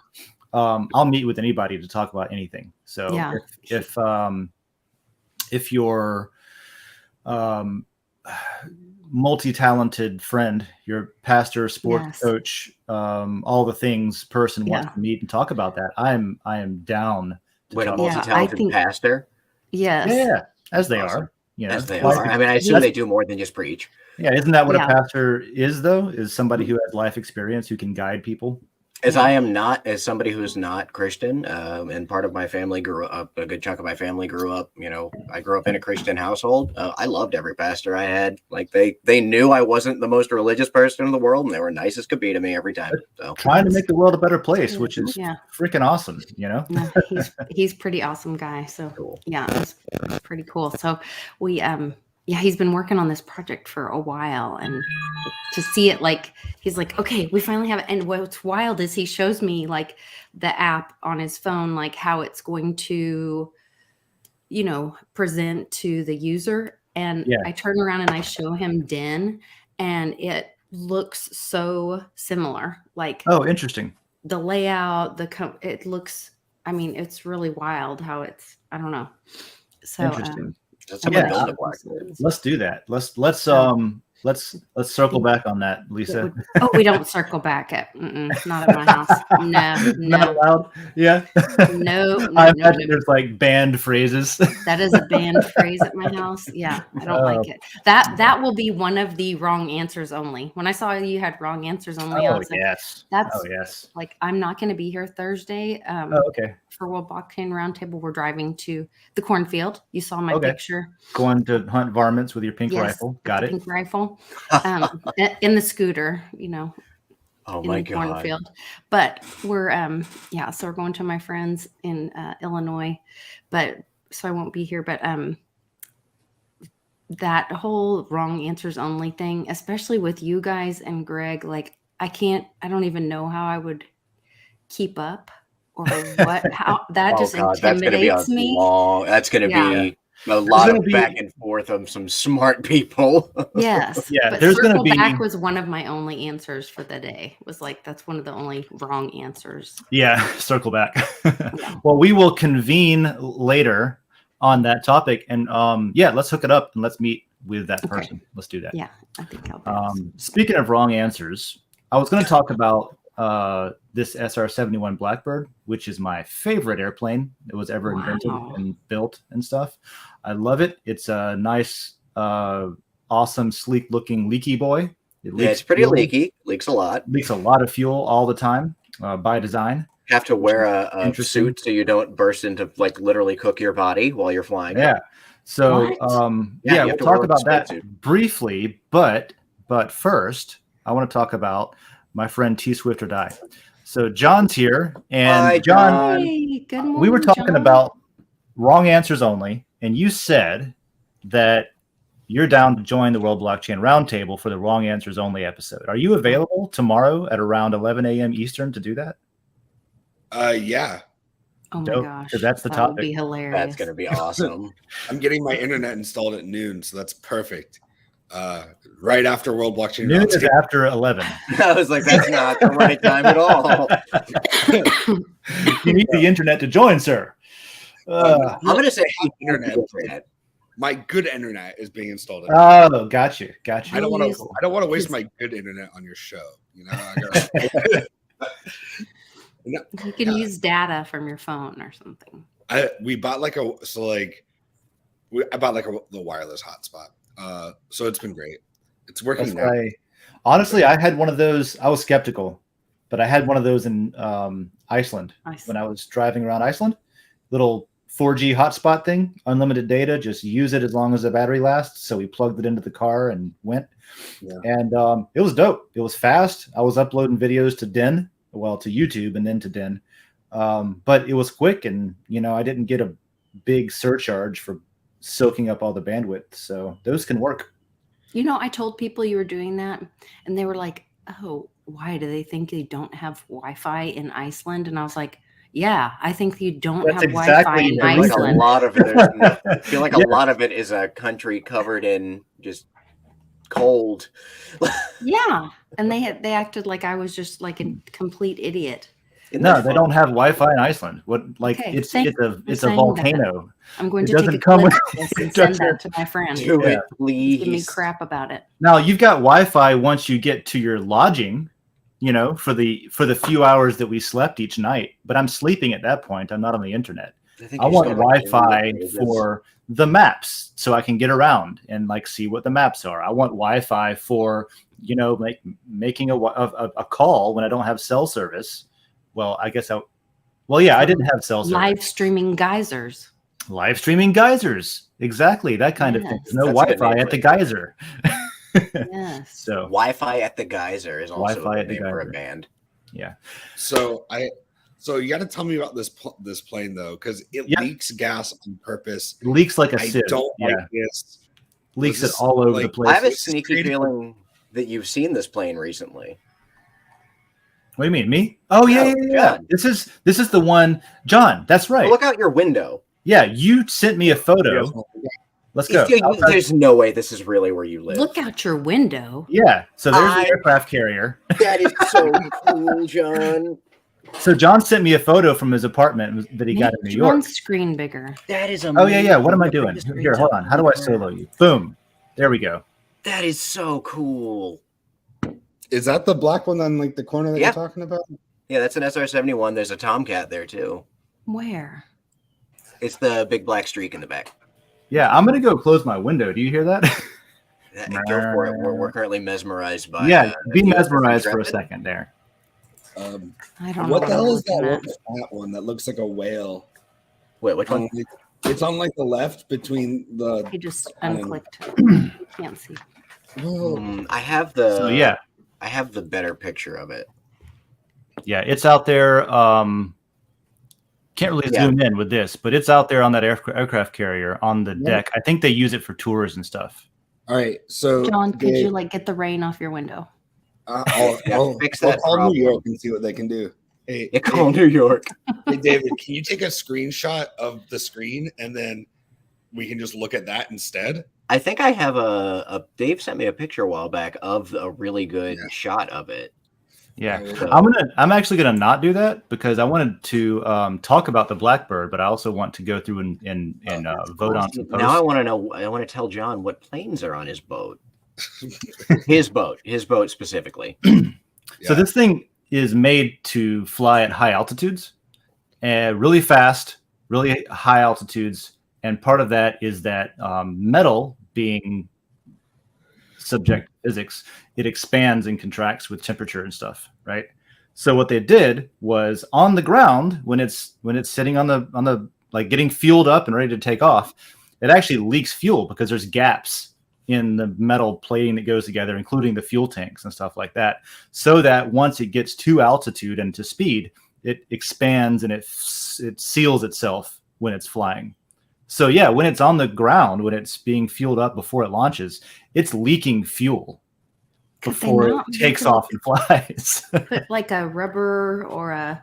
I'll meet with anybody to talk about anything. So Yeah. if your multi-talented friend, your pastor, sports Yes. coach, all the things person wants Yeah. to meet and talk about that, I am down to With a talk. multi-talented think- pastor, Yes. Yeah, as they Awesome. are. You know, as they Life- are. I mean, I assume that's- they do more than just preach. Yeah, isn't that what Yeah. a pastor is, though? Is somebody who has life experience who can guide people? As I am not, as somebody who's not Christian, and part of my family grew up, a good chunk of my family grew up, I grew up in a Christian household. I loved every pastor I had. Like they knew I wasn't the most religious person in the world, and they were nice as could be to me every time. So Trying to make the world a better place, which is Yeah. freaking awesome, you know? No, he's pretty awesome guy. So cool. yeah, it's pretty cool. So we he's been working on this project for a while, and to see it, like, he's like, okay, we finally have it. And what's wild is he shows me like the app on his phone, like how it's going to, present to the user. And Yeah. I turn around and I show him Den, and it looks so similar. Like Oh, interesting. the layout, it looks, I mean, it's really wild how it's, I don't know. So Interesting. That's I'm how gonna I build show a black you hole. some. Let's do that. Let's circle back on that, Lisa. We don't circle back not at my house. No, Not allowed. Yeah. no, I no, imagine no. there's like banned phrases. That is a banned phrase at my house. Yeah, I don't like it. That will be one of the wrong answers only. When I saw you had wrong answers only, I Oh was like, yes. that's Oh yes. like, I'm not going to be here Thursday. Oh, okay. For World Blockchain Roundtable, we're driving to the cornfield. You saw my Okay. picture. Going to hunt varmints with your pink Yes, rifle. with Got the it. pink rifle. In the scooter, Oh in my the god. cornfield. But we're so we're going to my friends in Illinois, but so I won't be here. But that whole wrong answers only thing, especially with you guys and Greg, like I don't even know how I would keep up or how that Oh just god, that's gonna be a intimidates me. long. That's gonna Yeah. be a lot gonna of be- back and forth of some smart people. Yes. Yeah, But there's gonna circle be- back was one of my only answers for the day. Was like, that's one of the only wrong answers. Yeah, circle back. Well, we will convene later on that topic, and let's hook it up and let's meet with that Okay. person. Let's do that. Yeah, I think I'll do this. Speaking of wrong answers, I was going to talk about this SR-71 Blackbird, which is my favorite airplane that was ever invented Wow. and built and stuff. I love it. It's a nice, awesome, sleek-looking leaky boy. Yeah, it's pretty fuel. leaky. Leaks a lot. Leaks a lot of fuel all the time by design. Have to wear a Interesting. suit so you don't burst into like literally cook your body while you're flying. Yeah. So What? Yeah, you we'll have to talk wear about a that spacesuit. briefly, but first I want to talk about my friend T Swift or Die. So John's here, and Hi, John, Hey, good morning. we were talking John. about wrong answers only, and you said that you're down to join the World Blockchain Roundtable for the wrong answers only episode. Are you available tomorrow at around 11 a.m. Eastern to do that? Yeah, Oh my Dope, gosh, 'cause that's the that would topic. be hilarious. That's gonna be awesome. I'm getting my internet installed at noon, so that's perfect. Right after World Blockchain Noon is Roundtable. after 11. I was like, that's not the right time at all. You need the internet to join, sir. I'm gonna say internet. My good internet is being installed. At Oh, got you. I don't want Use- to. I don't want to waste my good internet on your show. You know, No, You can use data from your phone or something. we bought like a I bought like the wireless hotspot. So it's been great. It's working That's now. why, honestly, I had one of those. I was skeptical, but I had one of those in Iceland when I was driving around Iceland. Little 4G hotspot thing, unlimited data, just use it as long as the battery lasts. So we plugged it into the car and went. Yeah. And it was dope. It was fast. I was uploading videos to to YouTube and then to Den. But it was quick, and I didn't get a big surcharge for soaking up all the bandwidth. So those can work. I told people you were doing that, and they were like, "Oh, why do they think they don't have Wi-Fi in Iceland?" And I was like, "Yeah, I think you don't That's have exactly Wi-Fi in the Like reason. a Iceland." lot of it, I feel like a lot of it is a country covered in just cold. Yeah, and they acted like I was just like a complete idiot. Isn't No, that they fun? don't have Wi-Fi in Iceland. Okay, It's thank a you for saying that. volcano. I'm going It to take a doesn't come clip with- of this and it send doesn't- that to my friend. Do Yeah. it, please. Give me crap about it. Now you've got Wi-Fi once you get to your lodging, for the few hours that we slept each night. But I'm sleeping at that point. I'm not on the internet. think I you want still have, like, Wi-Fi pages. for the maps so I can get around and see what the maps are. I want Wi-Fi for making a call when I don't have cell service. Well, I guess I didn't have cell service. Live streaming geysers. Live streaming geysers, exactly that kind of thing. Yes. There's no That's a good Wi-Fi name at for the it. geyser. Yes. So Wi-Fi at the Geyser is also Wi-Fi a at the name for a Geyser. band. yeah. So you got to tell me about this plane though, because it Yeah. leaks gas on purpose. It leaks like a I sieve. don't Yeah, like this. leaks Was it this, all over the like- place. I have a This is sneaky creative. feeling that you've seen this plane recently. What do you mean, me? Oh yeah. John. This is the one, John. That's right. Look out your window. Yeah, you sent me a photo. Let's go. There's no way this is really where you live. Look out your window. Yeah. So there's I- the aircraft carrier. That is so cool, John. So John sent me a photo from his apartment that he got in Make New York. John's screen bigger. That is Oh amazing. yeah. What am I The doing? biggest Here, hold on. How do I solo you? Boom. There we go. That is so cool. Is that the black one on the corner that Yeah. you're talking about? Yeah, that's an SR-71. There's a Tomcat there too. Where? It's the big black streak in the back. Yeah, I'm gonna go close my window. Do you hear that? Go for it. We're currently mesmerized by. Yeah, be the mesmerized for a Intrepid. second there. I don't know. What the hell is I'm that looking one fat one that looks like a whale? Wait, which one? It's on the left between the. at. He just unclicked. You can't see. Whoa. I have the. So yeah, I have the better picture of it. yeah, it's out there. Can't really zoom in with this, but it's out there on that aircraft carrier on the deck. I think they use it for tours and stuff. All right, so John, could Dave, you get the rain off your window? I'll fix I'll that call problem. New York and see what they can do. Hey, Yeah, call New York. hey, David, can you take a screenshot of the screen and then we can just look at that instead? I think I have a. Dave sent me a picture a while back of a really good shot of it. Yeah, So- I'm actually gonna not do that because I wanted to talk about the Blackbird, but I also want to go through and vote on some posts. Now I want to know. I want to tell John what planes are on his boat. His boat specifically. So this thing is made to fly at high altitudes, and really fast, really high altitudes. And part of that is that metal being subject to physics, it expands and contracts with temperature and stuff, right? So what they did was on the ground when it's sitting on the getting fueled up and ready to take off, it actually leaks fuel because there's gaps in the metal plating that goes together, including the fuel tanks and stuff like that, so that once it gets to altitude and to speed, it expands and it seals itself when it's flying. So yeah, when it's on the ground, when it's being fueled up before it launches, it's leaking fuel before it takes off and flies. Put a rubber or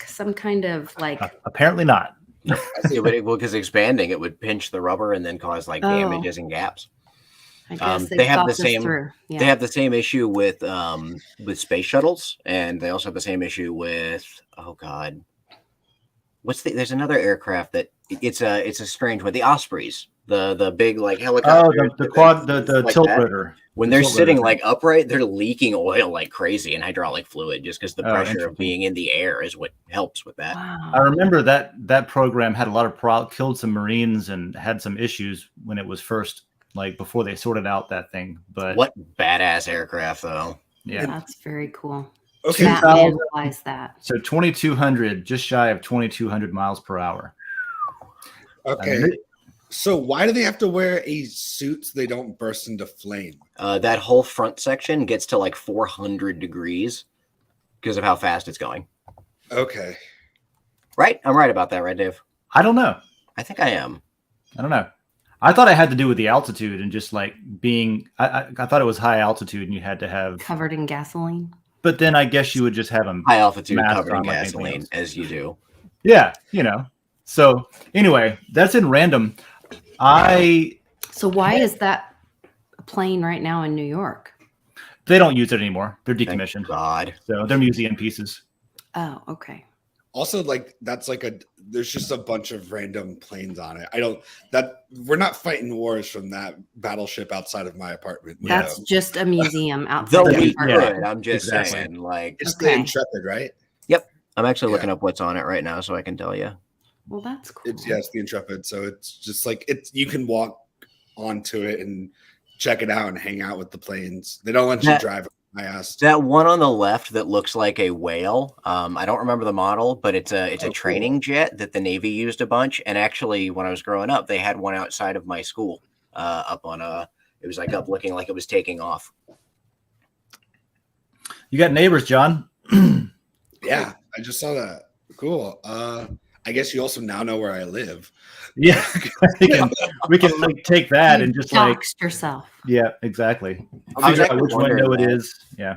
some kind of Apparently not. Because expanding it would pinch the rubber and then cause damages and gaps. I guess They have the thought this same. through. Yeah. They have the same issue with space shuttles, and they also have the same issue with there's another aircraft that it's a strange one. The Ospreys, the big helicopter. Oh, the tilt rotor. When they're sitting upright, they're leaking oil like crazy and hydraulic fluid just because the pressure of being in the air is what helps with that. Wow. I remember that program had a lot of killed some Marines and had some issues when it was first before they sorted out that thing. But What badass aircraft though. Yeah, That's very cool. Okay, Batman flies that. so 2,200, just shy of 2,200 miles per hour. Okay. So why do they have to wear a suit so they don't burst into flame? That whole front section gets to like 400 degrees because of how fast it's going. Okay. Right? I'm right about that, right, Dave? I don't know. I think I am. I don't know. I thought it had to do with the altitude and just like being. I thought it was high altitude and you had to have Covered in gasoline. But then I guess you would just have them High altitude mask covered in on like anything gasoline, else. as you do. Yeah, you know. So anyway, that's in random. So why is that plane right now in New York? They don't use it anymore. They're Thank decommissioned. God. So they're museum pieces. Oh, okay. Also, like that's like there's just a bunch of random planes on it. We're not fighting wars from that battleship outside of my apartment. That's just a museum Though outside. we the could, apartment. I'm just Exactly. saying, like, It's Okay. the Intrepid, right? yep. I'm actually looking up what's on it right now so I can tell you. Well, that's cool. It's the Intrepid. So it's just like you can walk onto it and check it out and hang out with the planes. They don't let you drive. I asked. That one on the left that looks like a whale. I don't remember the model, but it's a training jet that the Navy used a bunch. And actually, when I was growing up, they had one outside of my school, up on it was like up looking like it was taking off. You got neighbors, John. Yeah, I just saw that. Cool. I guess you also now know where I live. Yeah, we can like take that and just like doxed yourself. yeah, exactly. I was Figure out actually which wondering window it that. is. Yeah.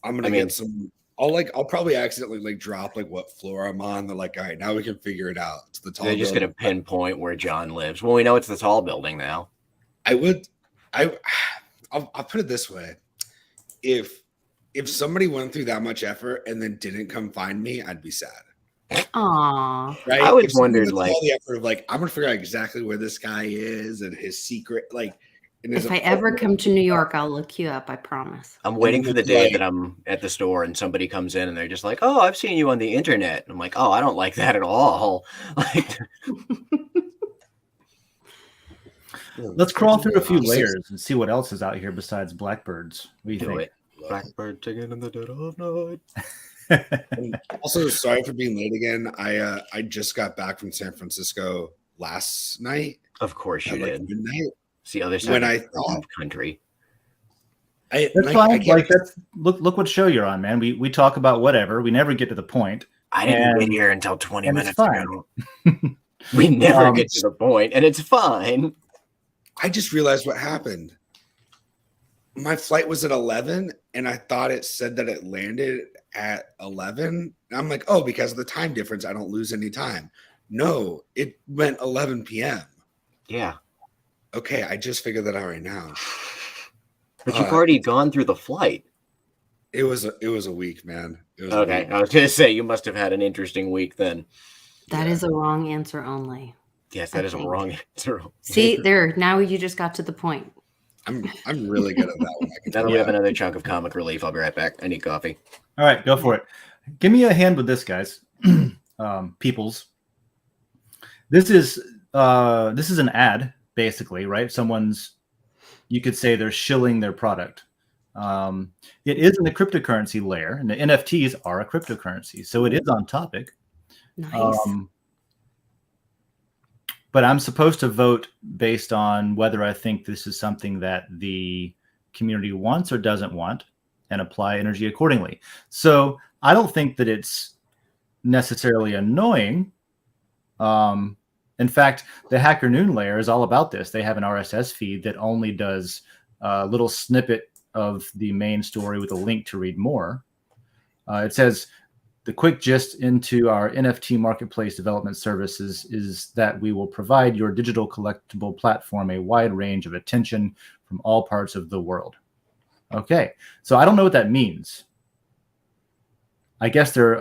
I'm gonna get some. I'll probably accidentally like drop like what floor I'm on. They're like, all right, now we can figure it out. It's the tall. They're just building. going to pinpoint where John lives. Well, we know it's the tall building now. I'll put it this way: if somebody went through that much effort and then didn't come find me, I'd be sad. Aw. Right? I always If somebody wondered, went through like- all the effort of like, I'm gonna figure out exactly where this guy is and his secret, like. And his If I ever apartment. come to New York, I'll look you up. I promise. I'm waiting then for the it's day like- that I'm at the store and somebody comes in and they're just like, "Oh, I've seen you on the internet." I'm like, "Oh, I don't like that at all." Like, Let's crawl through a few layers and see what else is out here besides blackbirds. What do you do think? it. Blackbird singing in the dead of night. And also, sorry for being late again. I just got back from San Francisco last night Of course you at like did. midnight. It's the other side When of I the thought country. That's I fine. can't- Like that's look what show you're on, man. We talk about whatever. We never get to the point. I didn't And- get here until 20 and minutes it's fine. ago. We never get to the point, and it's fine. I just realized what happened. My flight was at 11, and I thought it said that it landed at 11. I'm like, oh, because of the time difference, I don't lose any time. No, it went 11 p.m. Yeah. Okay, I just figured that out right now. But you've already gone through the flight. It was a week, man. It was a Okay. week. I was going to say, you must have had an interesting week then. That is a wrong answer only. Yes, that I is a think. wrong answer. See, there. Now you just got to the point. I'm really good at that one. I can Now tell that we you. have another chunk of comic relief, I'll be right back. I need coffee. All right, go for it. Give me a hand with this, guys. Peoples. This is an ad, basically, right? You could say they're shilling their product. It is in the cryptocurrency layer, and the NFTs are a cryptocurrency, so it is on topic. Nice. But I'm supposed to vote based on whether I think this is something that the community wants or doesn't want and apply energy accordingly. So I don't think that it's necessarily annoying. In fact, the Hacker Noon layer is all about this. They have an RSS feed that only does a little snippet of the main story with a link to read more. It says, the quick gist into our NFT marketplace development services is that we will provide your digital collectible platform a wide range of attention from all parts of the world. Okay, so I don't know what that means. I guess they're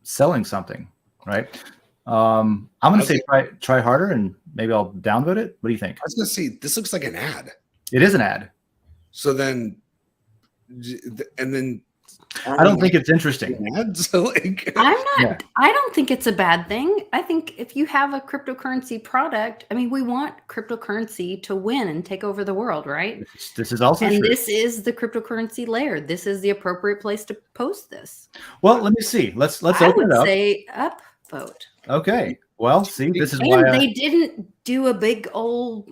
selling something, right? I'm going to say try harder, and maybe I'll downvote it. What do you think? I was gonna say this looks like an ad. It is an ad. So then, and then I don't think it's interesting. Ads? Like, I'm not, Yeah. I don't think it's a bad thing. I think if you have a cryptocurrency product, I mean, we want cryptocurrency to win and take over the world, right? This is also And true. this is the cryptocurrency layer. This is the appropriate place to post this. Well, let me see. Let's I open would it up. say upvote. Okay. Well, see, this is And why they didn't do a big old,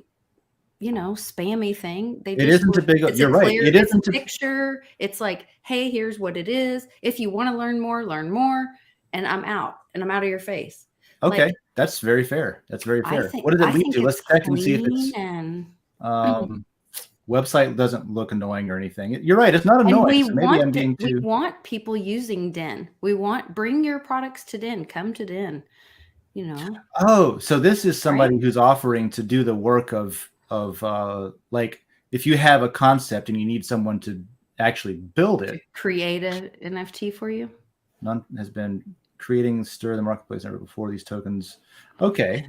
spammy thing. They it just isn't a big. it's You're a right. clear, It it's a isn't. picture. It's like, hey, here's what it is. If you want to learn more, and I'm out of your face. Okay, Like, that's very fair. That's very I fair. think What does it I lead think to? Let's it's check and see if clean it's and website doesn't look annoying or anything. You're right. It's not and annoying. we So maybe I'm want being we too. want people using Den. Bring your products to Den. Come to Den. Oh, so this is somebody Right? who's offering to do the work of like if you have a concept and you need someone to actually build it. Create an NFT for you. None has been creating stir the marketplace ever before these tokens. Okay.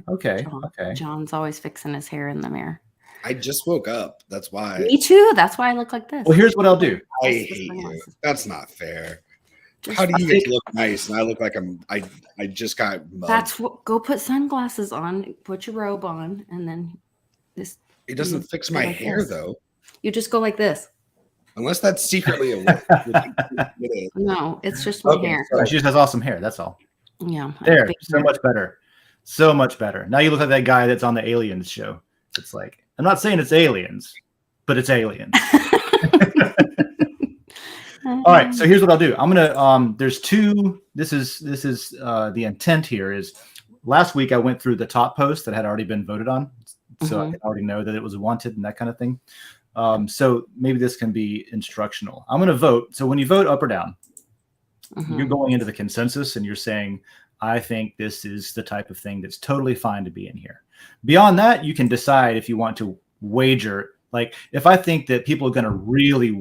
John's always fixing his hair in the mirror. I just woke up. That's why. Me too. That's why I look like this. Well, here's what I'll do. I hate you. That's not fair. How do you get to look nice and I look like I just got mugged? That's what. Go put sunglasses on. Put your robe on, and then this. It doesn't fix my like hair this. though. You just go like this. Unless that's secretly a wig. It is. No, it's just my Okay, hair. so- She just has awesome hair. That's all. Yeah. There, so much better. So much better. Now you look like that guy that's on the Aliens show. It's like, I'm not saying it's aliens, but it's aliens. All right, so here's what I'll do. I'm gonna there's two. This is the intent here is last week I went through the top posts that had already been voted on. So I already know that it was wanted and that kind of thing. So maybe this can be instructional. I'm gonna vote. So when you vote up or down, you're going into the consensus and you're saying, I think this is the type of thing that's totally fine to be in here. Beyond that, you can decide if you want to wager. Like if I think that people are going to really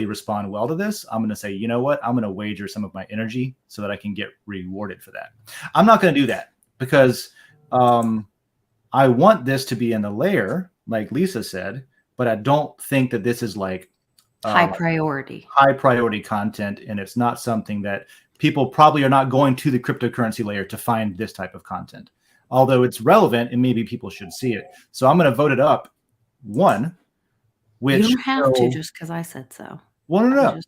respond well to this, I'm going to say, you know what? I'm going to wager some of my energy so that I can get rewarded for that. I'm not going to do that because I want this to be in the layer, like Lisa said, but I don't think that this is like high priority content, and it's not something that people probably are not going to the cryptocurrency layer to find this type of content, although it's relevant and maybe people should see it. So I'm going to vote it up one, which you don't have to just because I said so. Well, no.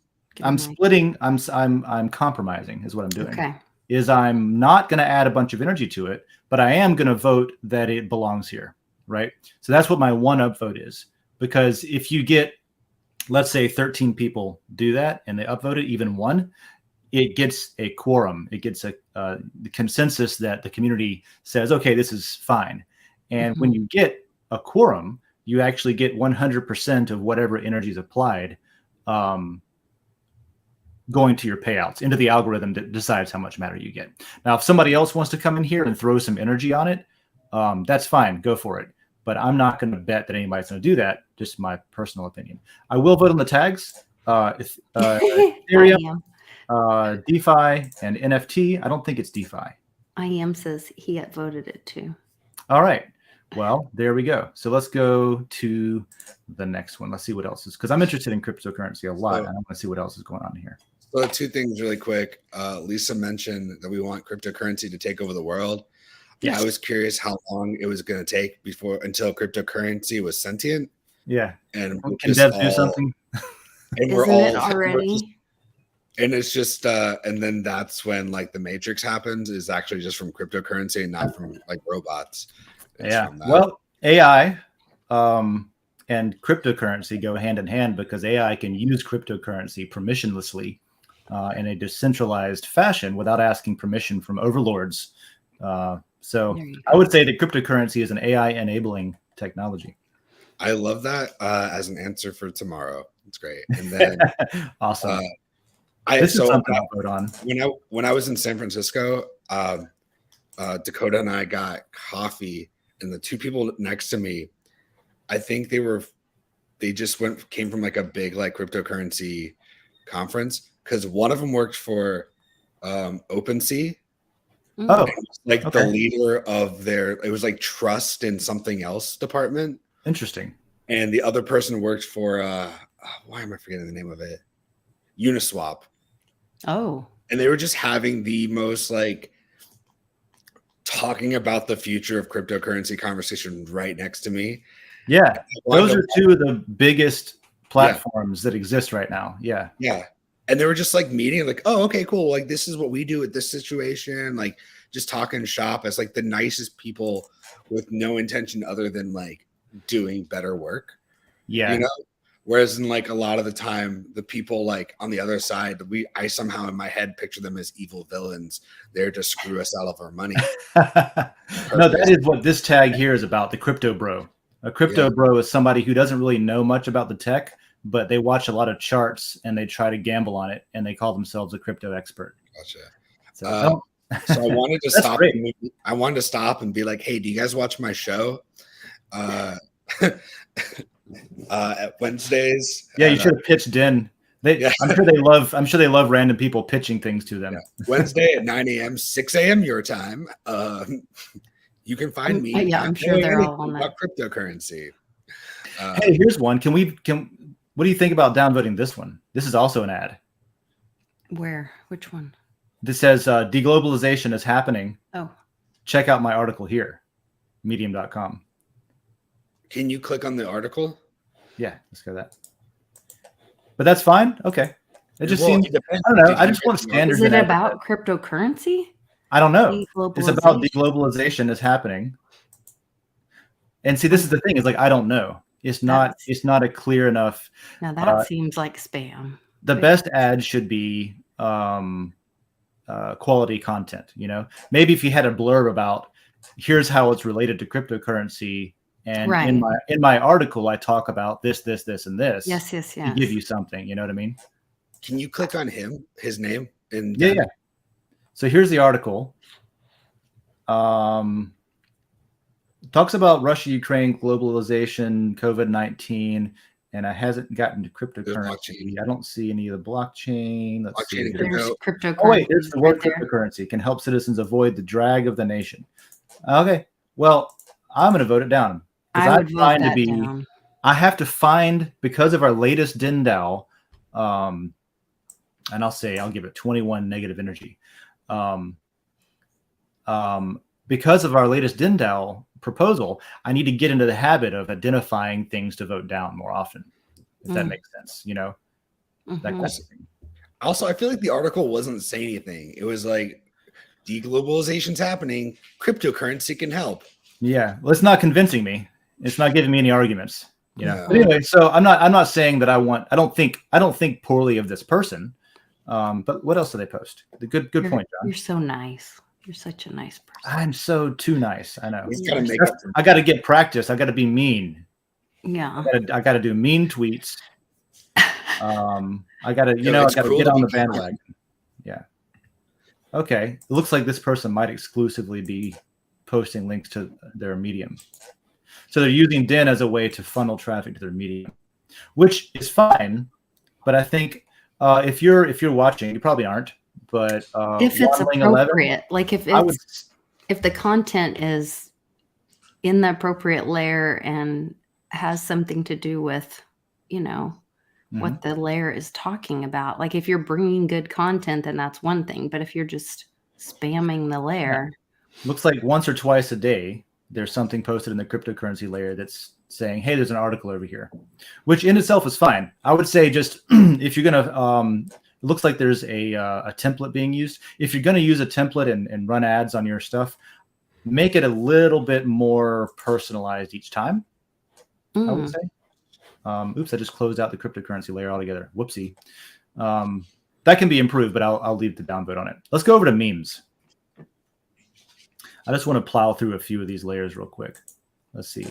I'm splitting. I'm compromising is what I'm doing. Okay. Is I'm not going to add a bunch of energy to it, but I am going to vote that it belongs here, right? So that's what my one upvote is, because if you get, let's say 13 people do that and they upvote it, even one, it gets a quorum. It gets the consensus that the community says, okay, this is fine. And when you get a quorum, you actually get 100% of whatever energy is applied going to your payouts into the algorithm that decides how much matter you get. Now, if somebody else wants to come in here and throw some energy on it, that's fine. Go for it. But I'm not going to bet that anybody's going to do that. Just my personal opinion. I will vote on the tags. Ethereum, DeFi, and NFT. I don't think it's DeFi. IAM says he had voted it too. All right. Well, there we go. So let's go to the next one. Let's see what else is, because I'm interested in cryptocurrency a lot, and I want to see what else is going on here. So two things really quick. Lisa mentioned that we want cryptocurrency to take over the world. Yes. I was curious how long it was going to take until cryptocurrency was sentient. Yeah. And can Dev do something? And Isn't it already? And it's just and then that's when like the Matrix happens, is actually just from cryptocurrency and not from like robots. Yeah. Well, AI and cryptocurrency go hand in hand, because AI can use cryptocurrency permissionlessly in a decentralized fashion without asking permission from overlords. So I would say that cryptocurrency is an AI enabling technology. I love that as an answer for tomorrow. It's great. And then awesome. This is something I'll vote on. When I was in San Francisco, Dakota and I got coffee, and the two people next to me, I think they just came from like a big like cryptocurrency conference, because one of them worked for OpenSea. Oh, like the leader of it was like trust in something else department. Interesting. And the other person worked for why am I forgetting the name of it? Uniswap. Oh, And they were just having the most like talking about the future of cryptocurrency conversation right next to me. Yeah. Those are two of the biggest platforms that exist right now. Yeah. Yeah. And they were just like meeting, like, oh, okay, cool. Like, this is what we do at this situation. Like, just talking shop as like the nicest people with no intention other than like doing better work. Yeah. You know? Whereas in like a lot of the time, the people like on the other side, I somehow in my head picture them as evil villains. They're to screw us out of our money. No, that is what this tag here is about, the crypto bro. A crypto bro is somebody who doesn't really know much about the tech, but they watch a lot of charts and they try to gamble on it, and they call themselves a crypto expert. Gotcha. So, so I wanted to stop. Great. I wanted to stop and be like, "Hey, do you guys watch my show at Wednesdays?" Yeah, you should have pitched Den. I'm sure they love random people pitching things to them. Yeah. Wednesday at 9 a.m., 6 a.m. your time. You can find me. Yeah, I'm sure they're all on that. Cryptocurrency. Hey, here's one. What do you think about downvoting this one? This is also an ad. Where? Which one? This says deglobalization is happening. Oh. Check out my article here, medium.com. Can you click on the article? Yeah, let's go that. But that's fine. Okay. It just seems, I don't know. I just want standards. Is it about cryptocurrency? I don't know. It's about deglobalization is happening. And see, this is the thing, is like, I don't know. It's not a clear enough. Now that seems like spam. The best ad should be quality content, you know? Maybe if you had a blurb about here's how it's related to cryptocurrency, and in my article I talk about this, and this. Yes. To give you something, you know what I mean? Can you click on his name? Yeah. So here's the article. Talks about Russia, Ukraine, globalization, COVID-19, and it hasn't gotten to cryptocurrency. I don't see any of the blockchain. Let's see. There's cryptocurrency. Oh wait, there's the word cryptocurrency. Can help citizens avoid the drag of the nation. Okay, well, I'm going to vote it down because I'm trying to be. Down. I have to find, because of our latest DIN-DAO, and I'll give it 21 negative energy. Because of our latest DIN-DAO proposal, I need to get into the habit of identifying things to vote down more often, if that makes sense, you know? That kind of thing. Also, I feel like the article wasn't saying anything. It was like, deglobalization's happening, cryptocurrency can help. Yeah, well, it's not convincing me. It's not giving me any arguments, you know? But anyway, so I'm not saying that I don't think poorly of this person. But what else do they post? The good point, John. You're so nice. You're such a nice person. I'm so too nice. I know. I got to get practice. I got to be mean. Yeah. I got to do mean tweets. I got to, I got to get on the bandwagon. Yeah. Okay. It looks like this person might exclusively be posting links to their Medium. So they're using Den as a way to funnel traffic to their Medium, which is fine. But I think if you're watching, you probably aren't. But if it's appropriate, like if the content is in the appropriate layer and has something to do with, what the layer is talking about. Like if you're bringing good content, then that's one thing. But if you're just spamming the layer, looks like once or twice a day there's something posted in the cryptocurrency layer that's saying, "Hey, there's an article over here," which in itself is fine. I would say just if you're gonna it looks like there's a template being used. If you're going to use a template and run ads on your stuff, make it a little bit more personalized each time, I would say. Oops, I just closed out the cryptocurrency layer altogether. Whoopsie. That can be improved, but I'll leave the downvote on it. Let's go over to memes. I just want to plow through a few of these layers real quick. Let's see.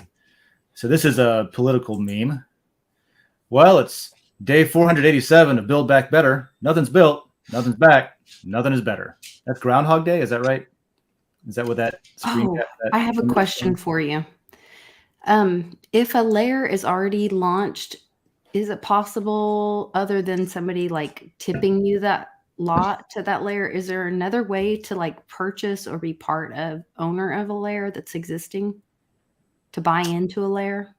So this is a political meme. Well, it's day 487 of Build Back Better. Nothing's built. Nothing's back. Nothing is better. That's Groundhog Day. Is that right? Is that what that screen cap? I have a question for you. If a layer is already launched, is it possible, other than somebody like tipping you that lot to that layer, is there another way to like purchase or be part of owner of a layer that's existing to buy into a layer?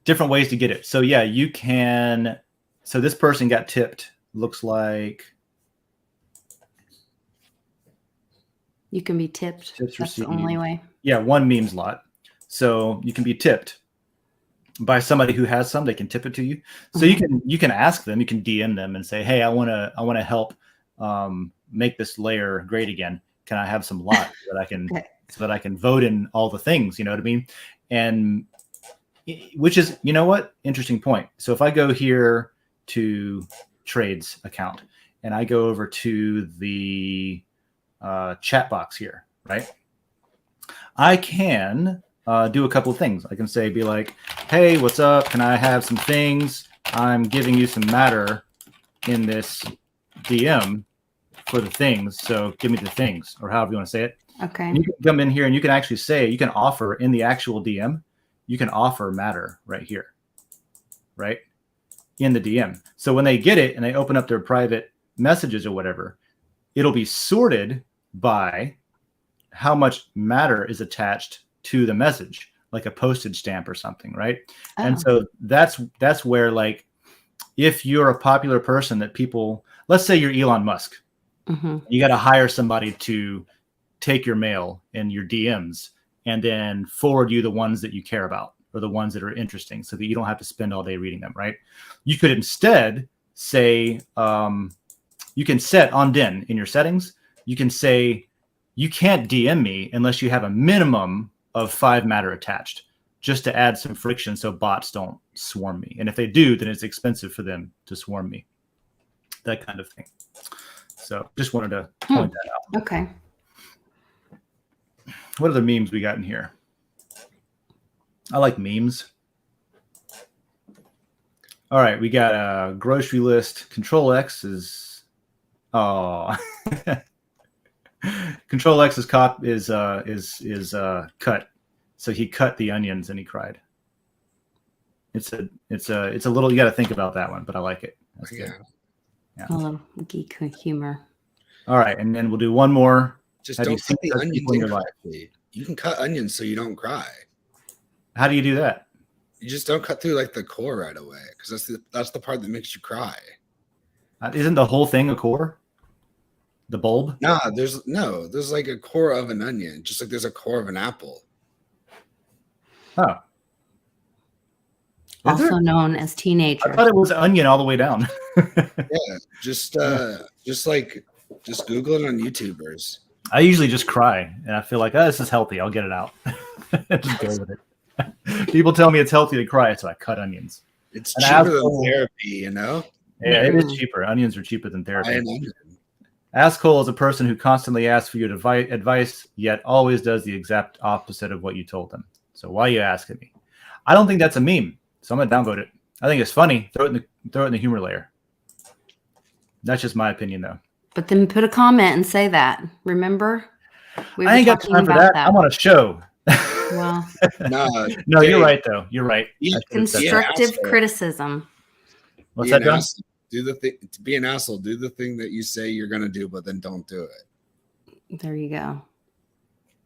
Different ways to get it. So yeah, you can. So this person got tipped looks like You can be tipped. tips That's the received. only way. Yeah, one memes lot. So you can be tipped by somebody who has some. They can tip it to you. So you can ask them. You can DM them and say, "Hey, I want to help make this layer great again. Can I have some lot so that I can Okay. so that I can vote in all the things?" You know what I mean? And which is, you know what? Interesting point. So if I go here to trades account and I go over to the chat box here, right? I can do a couple of things. I can say, be like, "Hey, what's up? Can I have some things? I'm giving you some matter in this DM for the things. So give me the things," or however you want to say it. Okay. And you can come in here and you can actually say, you can offer in the actual DM, you can offer matter right here, right? In the DM. So when they get it and they open up their private messages or whatever, it'll be sorted by how much matter is attached to the message, like a postage stamp or something, right? Oh. And so that's where, like, if you're a popular person that people, let's say you're Elon Musk, you got to hire somebody to take your mail and your DMs and then forward you the ones that you care about or the ones that are interesting so that you don't have to spend all day reading them, right? You could instead say, you can set on Den in your settings, you can say, you can't DM me unless you have a minimum of 5 matter attached, just to add some friction so bots don't swarm me. And if they do, then it's expensive for them to swarm me. That kind of thing. So just wanted to point that out. Okay. What other memes we got in here? I like memes. All right, we got a grocery list. Control X is Control X is cut. So he cut the onions and he cried. It's a little, you got to think about that one, but I like it. That's good. Yeah. A little geek humor. All right, and then we'll do one more. Just Have you don't cut seen the such onions people in your life? incorrectly. You can cut onions so you don't cry. How do you do that? You just don't cut through like the core right away because that's the part that makes you cry. Isn't the whole thing a core? The bulb? There's like a core of an onion, just like there's a core of an apple. Oh. Also known as teenagers. I thought it was onion all the way down. Yeah, just Google it on YouTubers. I usually just cry, and I feel like, oh, this is healthy. I'll get it out. Just go with it. People tell me it's healthy to cry, so I cut onions. It's And cheaper than therapy, you know? Yeah, it is cheaper. Onions are cheaper than therapy. Buy an onion. Asshole is a person who constantly asks for your advice, yet always does the exact opposite of what you told them. So why are you asking me? I don't think that's a meme, so I'm gonna downvote it. I think it's funny. Throw it in the humor layer. That's just my opinion, though. But then put a comment and say that. Remember? I ain't got time for that. I'm on a show. Well, no, you're right, though. You're right. Constructive criticism. What's that, John? Do the thing. To be an asshole. Do the thing that you say you're gonna do, but then don't do it. There you go.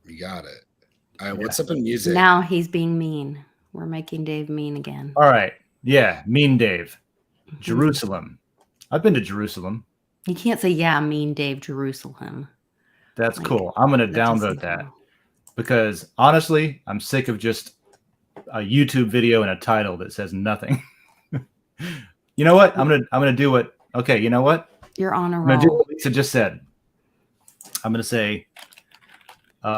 You got it. All right. What's up in music? Now he's being mean. We're making Dave mean again. All right. Yeah, mean Dave. Jerusalem. I've been to Jerusalem. You can't say, yeah, mean Dave, Jerusalem. That's cool. I'm going to downvote that because honestly, I'm sick of just a YouTube video and a title that says nothing. You know what? I'm gonna do what. Okay, you know what? You're on a I'm gonna do roll. what Lisa just said. I'm gonna say, what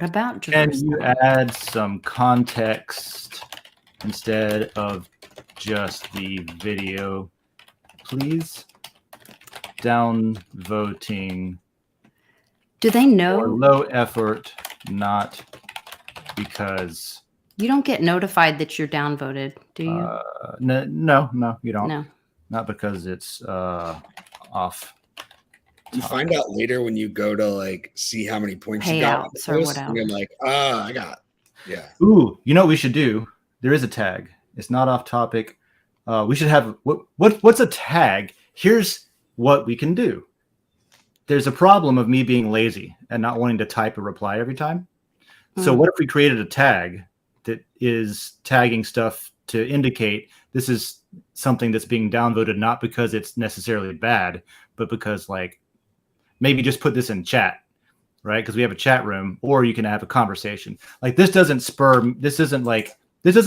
about can Jerusalem? you add some context instead of just the video, please? Downvoting. Do they know? Or low effort, not because. You don't get notified that you're downvoted, do you? No, you don't. No. Not because it's off. You find out later when you go to like see how many points you got. Payouts or whatever. And you're like, I got. Yeah. Ooh, you know what we should do? There is a tag. It's not off topic. We should have what's a tag? Here's what we can do. There's a problem of me being lazy and not wanting to type a reply every time. So what if we created a tag that is tagging stuff to indicate this is something that's being downvoted, not because it's necessarily bad, but because like maybe just put this in chat, right? Because we have a chat room, or you can have a conversation. Like this doesn't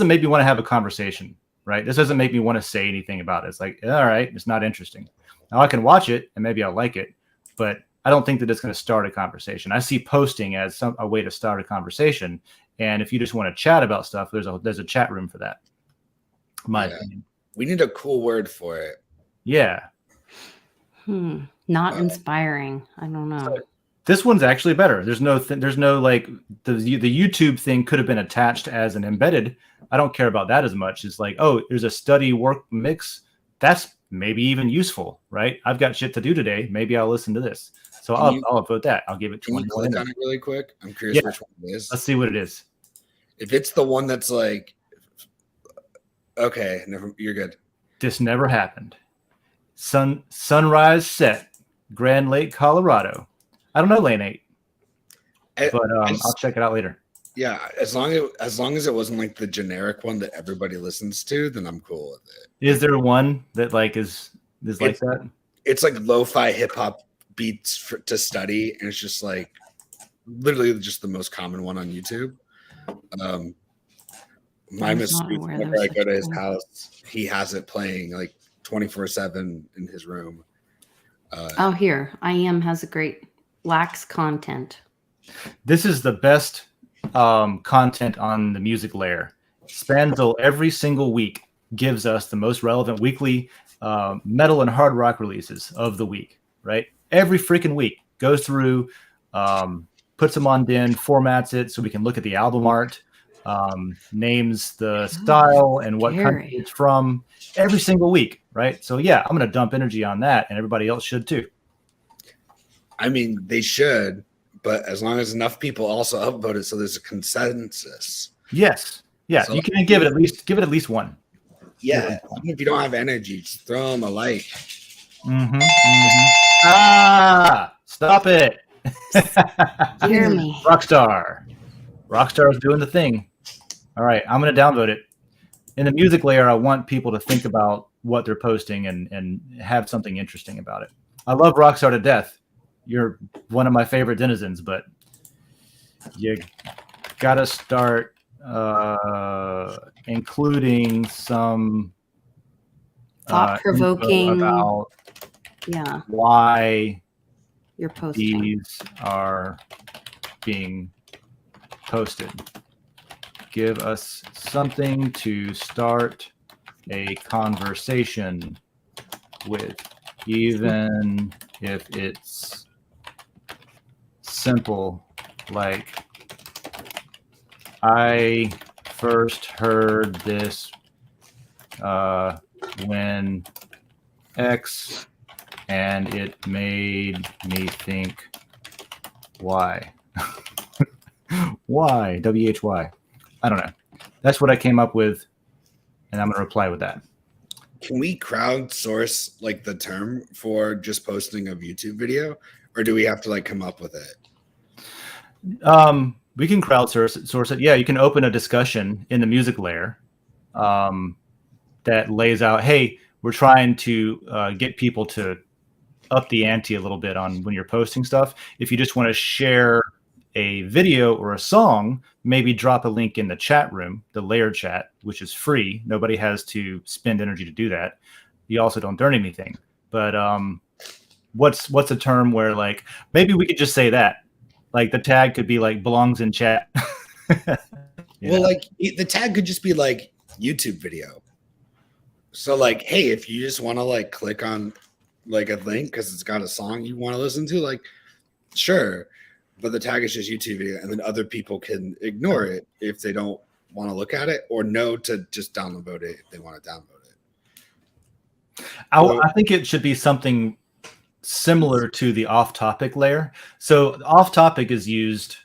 make me want to have a conversation, right? This doesn't make me want to say anything about it. It's like, all right, it's not interesting. Now I can watch it and maybe I'll like it, but I don't think that it's going to start a conversation. I see posting as a way to start a conversation. And if you just want to chat about stuff, there's a chat room for that. My opinion. We need a cool word for it. Yeah. Not inspiring. I don't know. So this one's actually better. There's no like the YouTube thing could have been attached as an embedded. I don't care about that as much. It's like, oh, there's a study work mix. That's maybe even useful, right? I've got shit to do today. Maybe I'll listen to this. So I'll vote that. I'll give it 20. Can you click on it really quick? I'm curious which one it is. Let's see what it is. If it's the one that's like, okay, you're good. This never happened. Sunrise Set, Grand Lake, Colorado. I don't know Lane 8, but I'll check it out later. Yeah, as long as it wasn't like the generic one that everybody listens to, then I'm cool with it. Is there one that like is like that? It's like lo-fi hip hop beats to study, and it's just like literally just the most common one on YouTube. My Massoud, whenever I go to his house, he has it playing like 24/7 in his room. Here I am has a great lax content. This is the best content on the music layer. Spanzel every single week gives us the most relevant weekly metal and hard rock releases of the week, right? Every freaking week goes through, puts them on Den, formats it so we can look at the album art, names the style and what country it's from every single week, right? So yeah, I'm going to dump energy on that, and everybody else should too. I mean, they should, but as long as enough people also upvote it, so there's a consensus. Yes, yeah, so you can give it at least one. Yeah, even if you don't have energy, just throw them a like. Stop it! Hear me, Rockstar's doing the thing. All right, I'm going to downvote it. In the music layer, I want people to think about what they're posting and have something interesting about it. I love Rockstar to death. You're one of my favorite denizens, but you got to start including some thought-provoking about why you're posting. These are being posted. Give us something to start a conversation with, even if it's simple, like I first heard this when X, and it made me think why. Why? WHY. I don't know. That's what I came up with, and I'm going to reply with that. Can we crowdsource like the term for just posting a YouTube video, or do we have to like come up with it? We can crowdsource it. Yeah, you can open a discussion in the music layer that lays out, hey, we're trying to get people to up the ante a little bit on when you're posting stuff. If you just want to share a video or a song, maybe drop a link in the chat room, the layer chat, which is free. Nobody has to spend energy to do that. You also don't earn anything. But what's a term where like maybe we could just say that, like the tag could be like belongs in chat. Well, like the tag could just be like YouTube video. So like, hey, if you just want to like click on like a link because it's got a song you want to listen to, like, sure. But the tag is just YouTube video, and then other people can ignore it if they don't want to look at it, or know to just download it if they want to download it. I think it should be something similar to the off-topic layer. So off-topic is used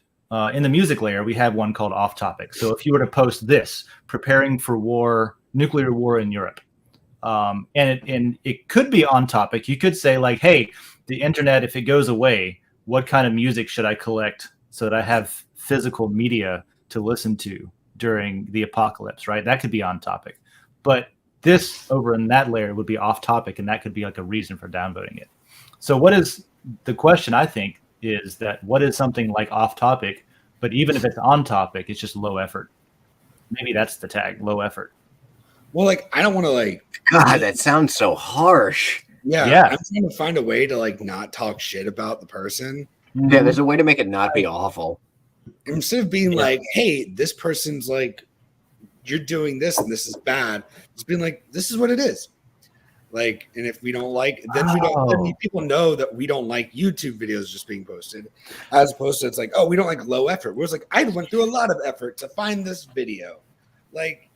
in the music layer. We have one called off-topic. So if you were to post this, preparing for war, nuclear war in Europe, and it could be on topic. You could say like, hey, the internet, if it goes away, what kind of music should I collect so that I have physical media to listen to during the apocalypse, right? That could be on topic. But this over in that layer would be off topic, and that could be like a reason for downvoting it. So what is the question, I think, is that what is something like off topic, but even if it's on topic, it's just low effort? Maybe that's the tag, low effort. Well, like, I don't want to like. God, that sounds so harsh. Yeah. I'm trying to find a way to like not talk shit about the person. Yeah, there's a way to make it not be awful. Instead of being like, hey, this person's like, you're doing this and this is bad. Just being like, this is what it is. Like, and if we don't like, then we don't. Then people know that we don't like YouTube videos just being posted, as opposed to it's like, oh, we don't like low effort. Whereas like I went through a lot of effort to find this video. Like,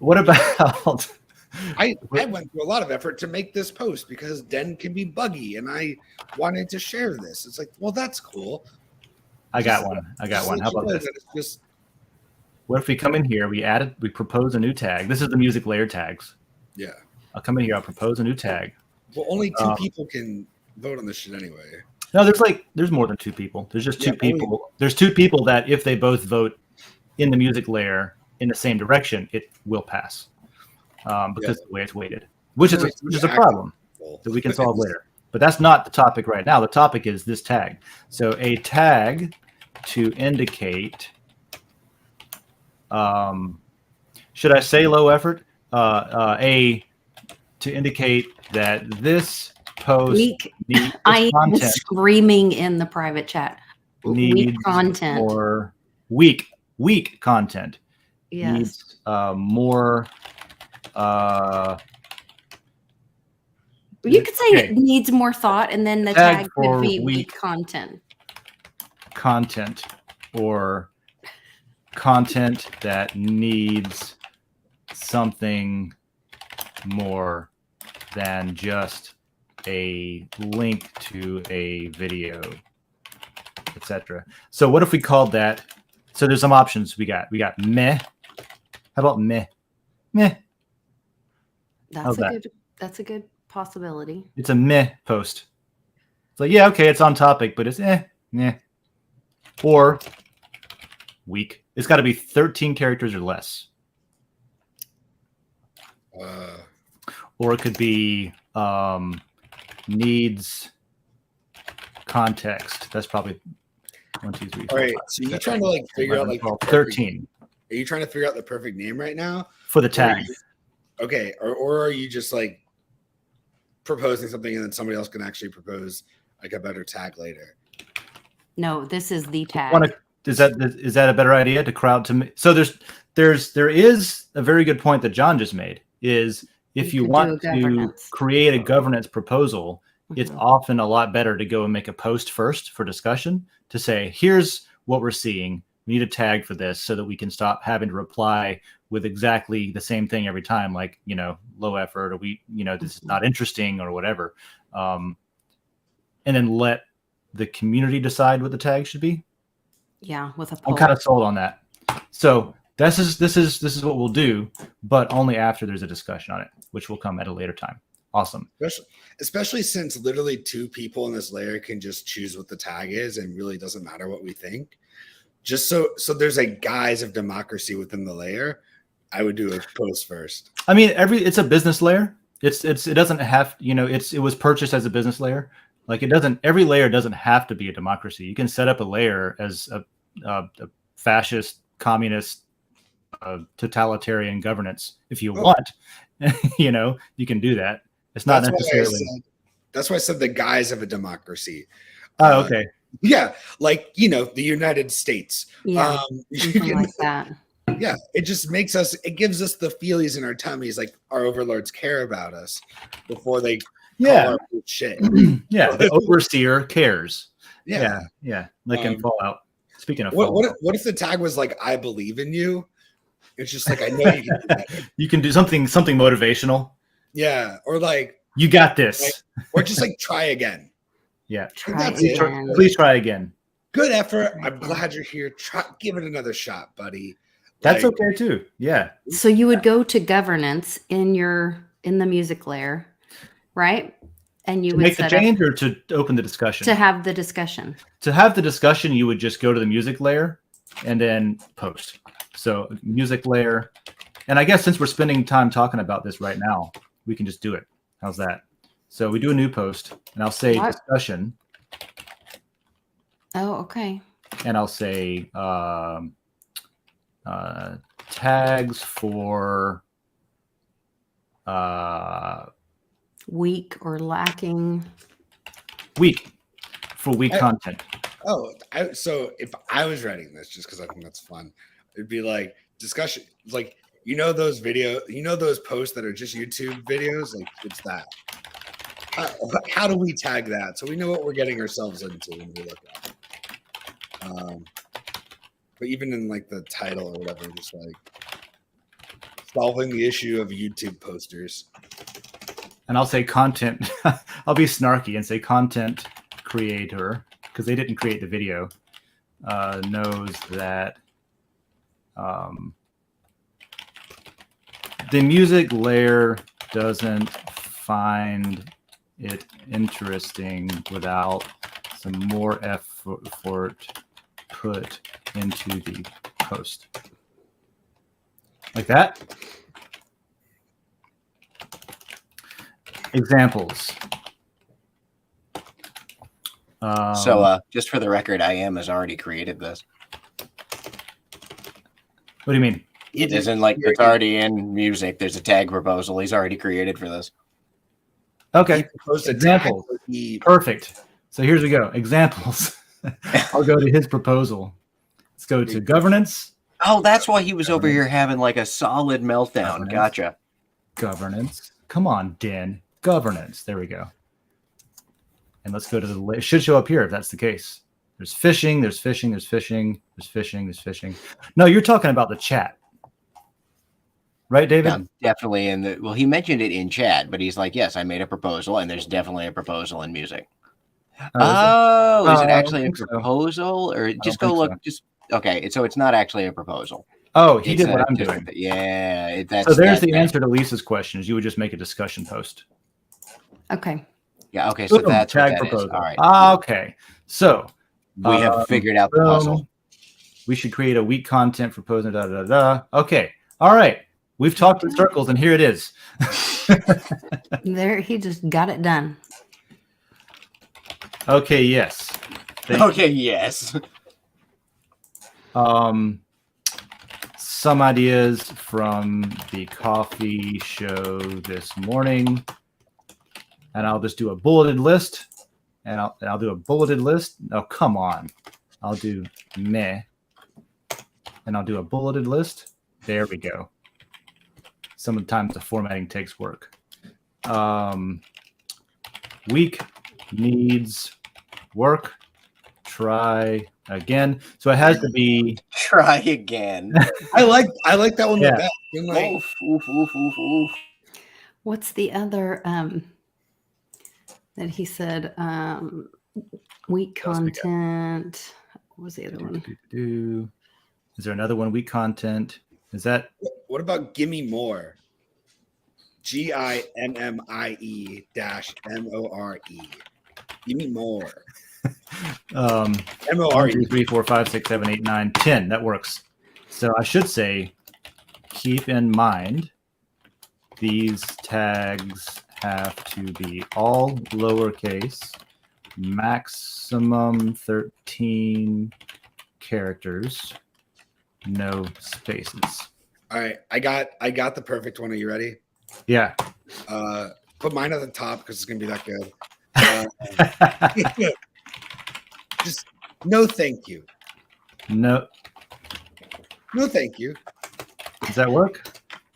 what about? I went through a lot of effort to make this post because Den can be buggy, and I wanted to share this. It's like, well, that's cool. I got one. How about this? Just, what if we come in here, we propose a new tag. This is the music layer tags. yeah. I'll come in here, I'll propose a new tag. Well, only two people can vote on this shit anyway. No, there's more than two people. There's just two people. There's two people that if they both vote in the music layer in the same direction, it will pass. Because of the way it's weighted, which is a problem that we can solve later. But that's not the topic right now. The topic is this tag. So a tag to indicate, should I say low effort? To indicate that this post I am screaming in the private chat. Weak content or weak content. Yes. Needs more. You could say it needs more thought, and then the tag could be weak content. Content or content that needs something more than just a link to a video, etc. So what if we called that? So there's some options we got. We got meh. How about meh? Meh. That's a good possibility. It's a meh post. It's like, yeah, okay, it's on topic, but it's meh. Or weak. It's got to be 13 characters or less. Or it could be needs context. That's probably 1, 2, 3. 4, all right. 5, So you're trying to like figure 11, out like 12, 13. Are you trying to figure out the perfect name right now for the tag? Okay, or are you just like proposing something and then somebody else can actually propose like a better tag later? No, this is the tag. Is that a better idea to crowd to me? So there is a very good point that John just made. Is if you want to create a governance proposal, it's often a lot better to go and make a post first for discussion to say, here's what we're seeing. We need a tag for this so that we can stop having to reply with exactly the same thing every time, like, low effort, or this is not interesting or whatever. And then let the community decide what the tag should be. Yeah, with a poll. I'm kind of sold on that. So this is what we'll do, but only after there's a discussion on it, which will come at a later time. Awesome. Especially since literally two people in this layer can just choose what the tag is and really doesn't matter what we think. Just so there's a guise of democracy within the layer, I would do a post first. I mean, it's a business layer. It doesn't have, it was purchased as a business layer. Like every layer doesn't have to be a democracy. You can set up a layer as a fascist, communist, totalitarian governance if you want. You can do that. It's not necessarily. That's why I said the guise of a democracy. Oh, okay. Yeah, like the United States. Yeah, something like that. Yeah, it just it gives us the feelies in our tummies, like our overlords care about us before they call our shit. Yeah, the overseer cares. Yeah. Like in Fallout. Speaking of Fallout, what if the tag was like, I believe in you? It's just like, I know you can do that. You can do something motivational. Yeah, or like, you got this. Or just like, try again. Yeah. Please try again. Good effort. I'm glad you're here. Give it another shot, buddy. That's okay too. Yeah. So you would go to governance in the music layer, right? And you would make the change or to open the discussion? To have the discussion. To have the discussion, you would just go to the music layer and then post. So music layer And I guess since we're spending time talking about this right now, we can just do it. How's that? So we do a new post, and I'll say What? discussion, Oh, okay. and I'll say tags for Weak or lacking. week content. Oh, so if I was writing this, just because I think that's fun, it'd be like discussion, like those those posts that are just YouTube videos, like it's that. How do we tag that so we know what we're getting ourselves into when we look at it? But even in like the title or whatever, just like solving the issue of YouTube posters. And I'll say content. I'll be snarky and say content creator, because they didn't create the video, knows that the music layer doesn't find it interesting without some more effort put into the post. Like that. Examples. So just for the record, has already created this. What do you mean? It isn't like it's already in music. There's a tag proposal. He's already created for this. Okay. Examples. Perfect. So here's we go. Examples. I'll go to his proposal. Let's go to governance. Oh, that's why he was over here having like a solid meltdown. Governance. Gotcha. Governance. Come on, Den. Governance. There we go. And let's go to the. It should show up here if that's the case. There's fishing. There's fishing. There's fishing. There's fishing. There's fishing. No, you're talking about the chat, right, David? Yeah, definitely in the. Well, he mentioned it in chat, but he's like, "Yes, I made a proposal, and there's definitely a proposal in music." Is it actually a proposal, or just go look? So. Just okay. So it's not actually a proposal. Oh, he did what I'm doing. Yeah. So there's the answer to Lisa's question: is you would just make a discussion post. Okay. Yeah. Okay. So that's tag what that proposal. Is. All right. Okay. So we have figured out the puzzle. We should create a week content for posting. Okay. All right. We've talked in circles, and here it is. There, he just got it done. Okay. Yes. Yes. Some ideas from the coffee show this morning, and I'll just do a bulleted list. And I'll do a bulleted list. Oh, come on. I'll do meh. And I'll do a bulleted list. There we go. Sometimes the formatting takes work. Week needs work. Try again. So it has to be try again. I like that one. Yeah. Like, oof. What's the other that he said? Weak content. What was the other one? Is there another one? Weak content. Is that? What about gimme more? GIMMIE-MORE. Give me more. MORE. 1, 2, 3, 4, 5, 6, 7, 8, 9, 10. That works. So I should say, keep in mind, these tags have to be all lowercase, maximum 13 characters, no spaces. All right, I got the perfect one. Are you ready? Yeah. Put mine at the top because it's gonna be that good. Just no, thank you. No, thank you. Does that work?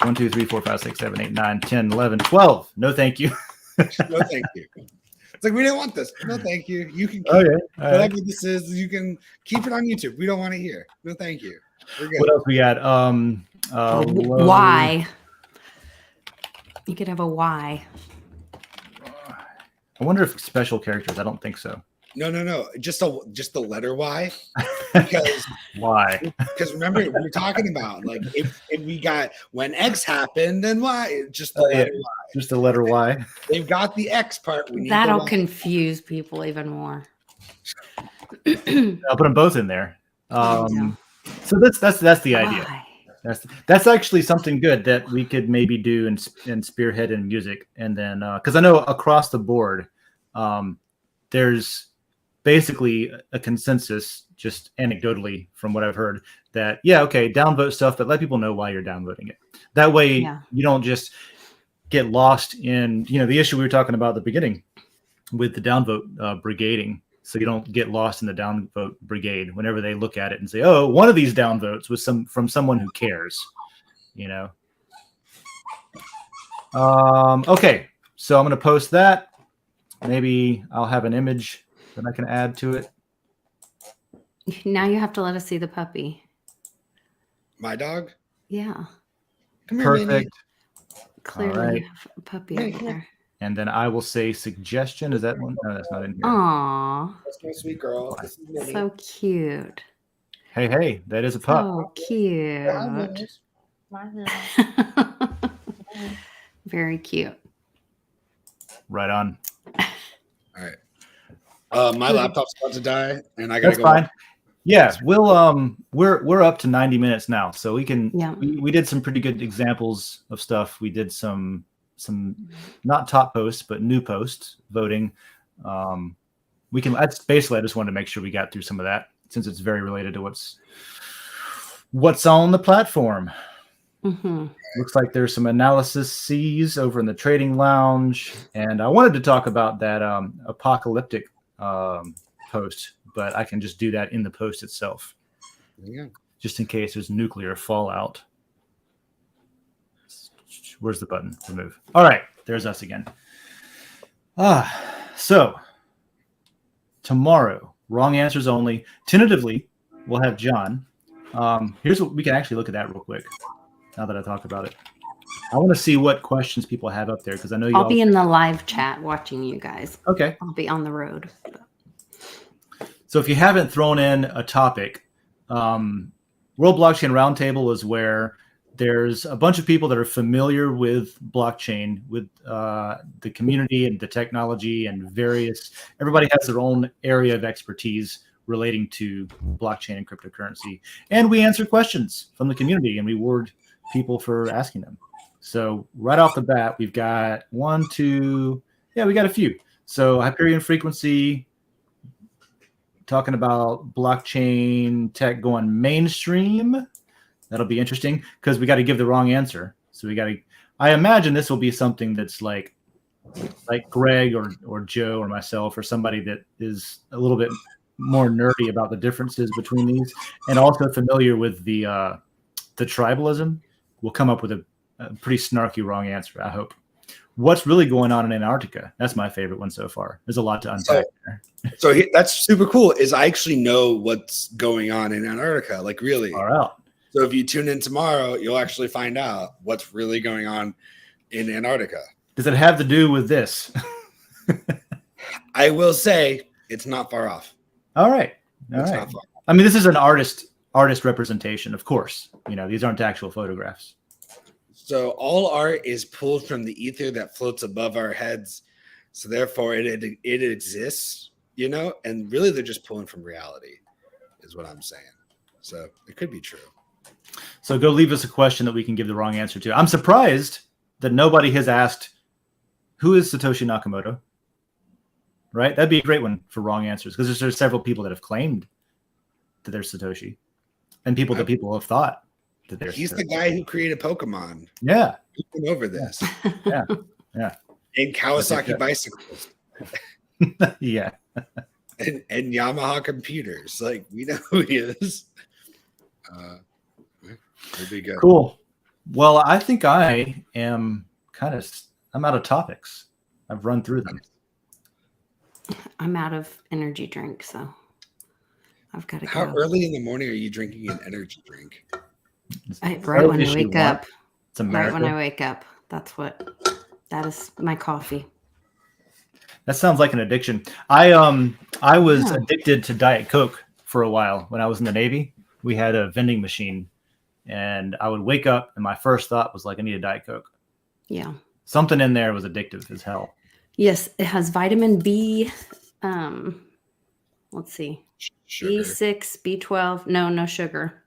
1, 2, 3, 4, 5, 6, 7, 8, 9, 10, 11, 12. No, thank you. No, thank you. It's like, we didn't want this. No, thank you. You can keep whatever this is. You can keep it on YouTube. We don't want to hear. No, thank you. We're good. What else we got? Why? You could have a Y. I wonder if special characters. I don't think so. No. Just the letter Y. Because why? Because remember, we were talking about like if we got when X happened, then Y. Just the letter Y. Just the letter Y. They've got the X part. We need That'll confuse people even more. I'll put them both in there. So that's the idea. That's actually something good that we could maybe do and spearhead in music. And then because I know across the board, there's basically a consensus, just anecdotally from what I've heard, that okay, downvote stuff, but let people know why you're downvoting it. That way you don't just get lost in the issue we were talking about at the beginning with the downvote brigading. So you don't get lost in the downvote brigade whenever they look at it and say, oh, one of these downvotes was from someone who cares, Okay, so I'm going to post that. Maybe I'll have an image that I can add to it. Now you have to let us see the puppy. My dog? Yeah. Come here, Minnie. Perfect. Clearly you have a puppy over there. And then I will say suggestion. Is that one? No, that's not in here. Aww. That's my sweet girl. This is Minnie. So cute. Hey, that is a pup. So cute. Very cute. Right on. All right. My laptop's about to die, and I gotta go. That's fine. Yeah, we'll we're up to 90 minutes now, so we can. Yeah. We did some pretty good examples of stuff. We did some not top posts but new posts voting. We can. That's basically. I just wanted to make sure we got through some of that since it's very related to what's on the platform. Mm-hmm. Looks like there's some analyses over in the trading lounge, and I wanted to talk about that apocalyptic post, but I can just do that in the post itself. Yeah. Just in case there's nuclear fallout. Where's the button? Remove. All right, there's us again. So tomorrow, wrong answers only. Tentatively, we'll have John. Here's what we can actually look at that real quick. Now that I talked about it, I want to see what questions people have up there because I know I'll be in the live chat watching you guys. Okay. I'll be on the road. So if you haven't thrown in a topic, World Blockchain Roundtable is where there's a bunch of people that are familiar with blockchain, with the community and the technology and everybody has their own area of expertise relating to blockchain and cryptocurrency. And we answer questions from the community and reward people for asking them. So right off the bat, we've got we got a few. So Hyperion Frequency, talking about blockchain tech going mainstream. That'll be interesting because we got to give the wrong answer. So I imagine this will be something that's like Greg or Joe or myself or somebody that is a little bit more nerdy about the differences between these and also familiar with the tribalism will come up with a pretty snarky wrong answer, I hope. What's really going on in Antarctica? That's my favorite one so far. There's a lot to unpack there. So that's super cool. Is I actually know what's going on in Antarctica, like really. Far out. So if you tune in tomorrow, you'll actually find out what's really going on in Antarctica. Does it have to do with this? I will say it's not far off. All right. It's not far off. I mean, this is an artist representation, of course. These aren't actual photographs. So all art is pulled from the ether that floats above our heads. So therefore it exists, and really they're just pulling from reality is what I'm saying. So it could be true. So go leave us a question that we can give the wrong answer to. I'm surprised that nobody has asked, who is Satoshi Nakamoto? Right? That'd be a great one for wrong answers because there's several people that have claimed that they're Satoshi and people that people have thought that they're He's Satoshi. the guy who created Pokemon. Yeah. He went over this. Yeah. And Kawasaki bicycles. Yeah. And Yamaha computers. Like, we know who he is. It'll be good. Cool. Well, I think I am I'm out of topics. I've run through them. I'm out of energy drink, so I've got to go. How early in the morning are you drinking an energy drink? Right when I wake up. It's America. Right when I wake up. That is my coffee. That sounds like an addiction. I was addicted to Diet Coke for a while when I was in the Navy. We had a vending machine and I would wake up and my first thought was like, I need a Diet Coke. Yeah. Something in there was addictive as hell. Yes, it has vitamin B. Let's see. Sugar. B6, B12. No sugar.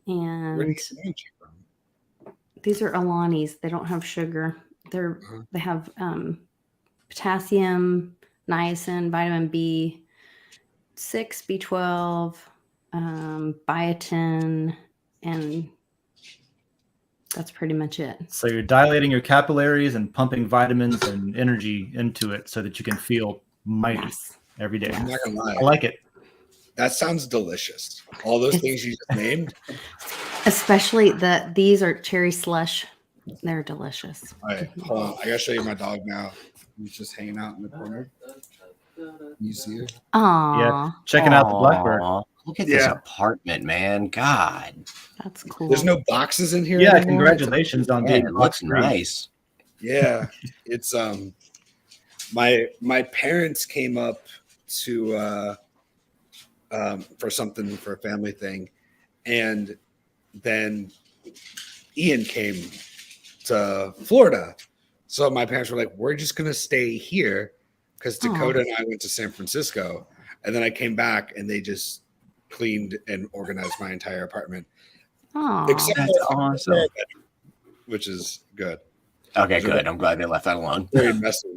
Where do And you get the energy from? these are Alani's. They don't have sugar. They have potassium, niacin, vitamin B6, B12, biotin, and that's pretty much it. So you're dilating your capillaries and pumping vitamins and energy into it so that you can feel mighty Yes. every day. I'm not gonna lie. I like it. That sounds delicious. All those things you just named. Especially these are cherry slush. They're delicious. All right, hold on. I gotta show you my dog now. He's just hanging out in the corner. You see it? Aww. Yeah, checking out the blackbird. Aw, look at this apartment, man. God. That's cool. There's no boxes in here. Yeah, anymore. congratulations on Man, getting it looks box-free. nice. Yeah, it's my parents came up to for something for a family thing, and then Ian came to Florida. So my parents were like, "We're just gonna stay here," because Dakota and I went to San Francisco, and then I came back and they just cleaned and organized my entire apartment, Aww. except That's for awesome. which is good. Okay, good. I'm glad they left that alone. Very messy.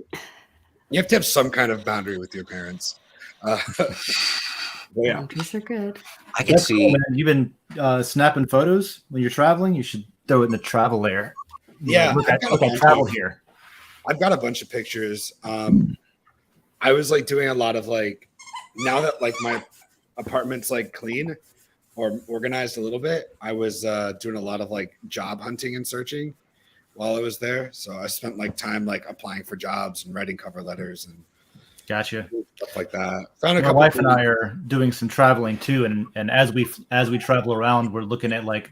You have to have some kind of boundary with your parents. But yeah, Boundaries are good. I can That's see. cool, man. You've been snapping photos when you're traveling. You should throw it in the travel layer. Yeah, Look I've at got a okay, bunch travel of- here. I've got a bunch of pictures. I was like doing a lot of like, now that like my apartment's like clean or organized a little bit, I was doing a lot of like job hunting and searching while I was there. So I spent like time like applying for jobs and writing cover letters and Gotcha. stuff like that. Found a My couple wife and cool- I are doing some traveling too, and as we travel around, we're looking at like,